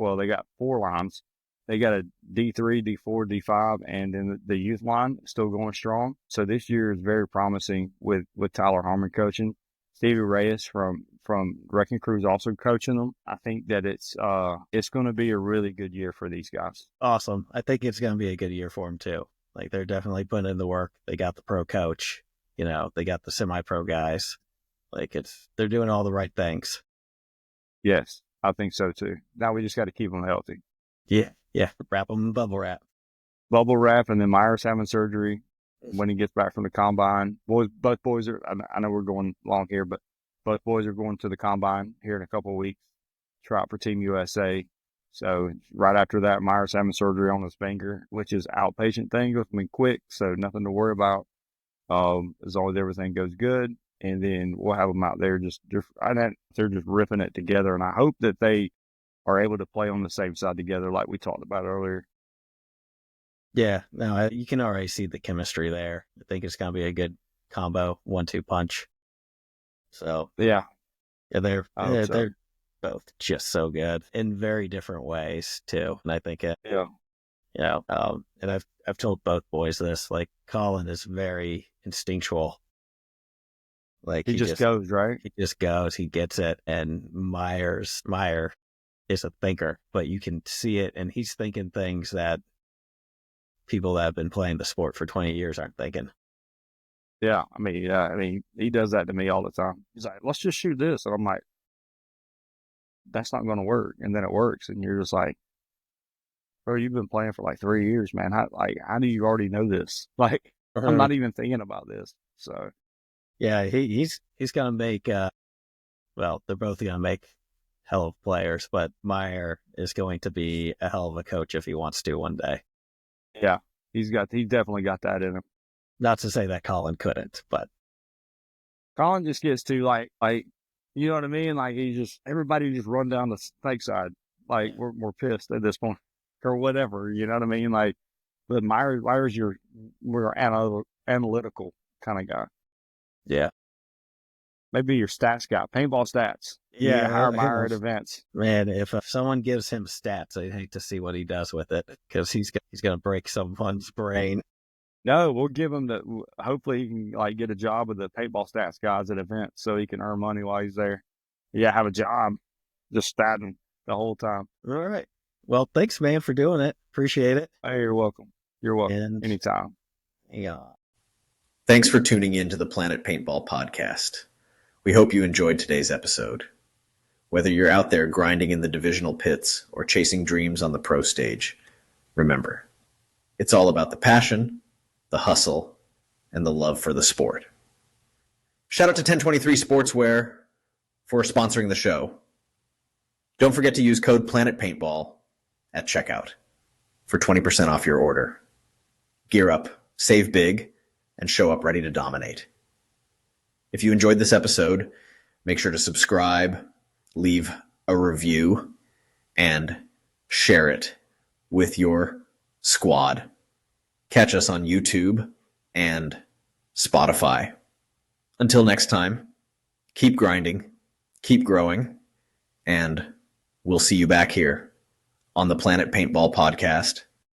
4 lines. They got a D3, D4, D5, and then the youth line is still going strong. So this year is very promising with Tyler Harmon coaching. Stevie Reyes from Wrecking Crew's also coaching them. I think that it's going to be a really good year for these guys. Awesome. I think it's going to be a good year for them too. Like they're definitely putting in the work. They got the pro coach. They got the semi-pro guys. Like they're doing all the right things. Yes, I think so too. Now we just got to keep them healthy. Yeah. Wrap them in bubble wrap. Bubble wrap, and then Myers having surgery when he gets back from the combine. Both boys are, I know we're going long here, but both boys are going to the combine here in a couple of weeks, try out for Team USA. So right after that, Myers having surgery on his finger, which is outpatient thing. I mean, quick, so nothing to worry about. As long as everything goes good. And then we'll have them out there they're just ripping it together. And I hope that they are able to play on the same side together like we talked about earlier. Yeah, no, you can already see the chemistry there. I think it's going to be a good combo, 1-2 punch. So yeah, they're both just so good in very different ways too. And I think it, Yeah. and I've told both boys this, like Colin is very instinctual. Like He just goes, right? he just goes, he gets it. And Meyer is a thinker, but you can see it. And he's thinking things that people that have been playing the sport for 20 years aren't thinking. Yeah. I mean, he does that to me all the time. He's like, let's just shoot this. And I'm like, that's not going to work. And then it works. And you're just like, bro, you've been playing for like 3 years, man. How do you already know this? Like, I'm not even thinking about this. So, yeah, he's going to make, well, they're both going to make hell of players, but Meyer is going to be a hell of a coach if he wants to one day. yeah, he definitely got that in him. Not to say that Colin couldn't, but Colin just gets to like, you know what I mean? Like everybody just run down the snake side. Like we're pissed at this point or whatever. You know what I mean? Like, but Myers, we're analytical kind of guy. yeah. Maybe your stats guy, paintball stats. Yeah, hire Meyer at events. Man, if someone gives him stats, I'd hate to see what he does with it because he's going to break someone's brain. No, we'll give him hopefully he can like get a job with the paintball stats guys at events so he can earn money while he's there. Yeah, have a job, just statting the whole time. All right. Well, thanks, man, for doing it. Appreciate it. Hey, you're welcome. You're welcome. And anytime. Yeah. Thanks for tuning in to the Planet Paintball podcast. We hope you enjoyed today's episode. Whether you're out there grinding in the divisional pits or chasing dreams on the pro stage, remember, it's all about the passion, the hustle, and the love for the sport. Shout out to 1023 Sportswear for sponsoring the show. Don't forget to use code Planet Paintball at checkout for 20% off your order. Gear up, save big, and show up ready to dominate. If you enjoyed this episode, make sure to subscribe, leave a review, and share it with your squad. Catch us on YouTube and Spotify. Until next time, keep grinding, keep growing, and we'll see you back here on the Planet Paintball podcast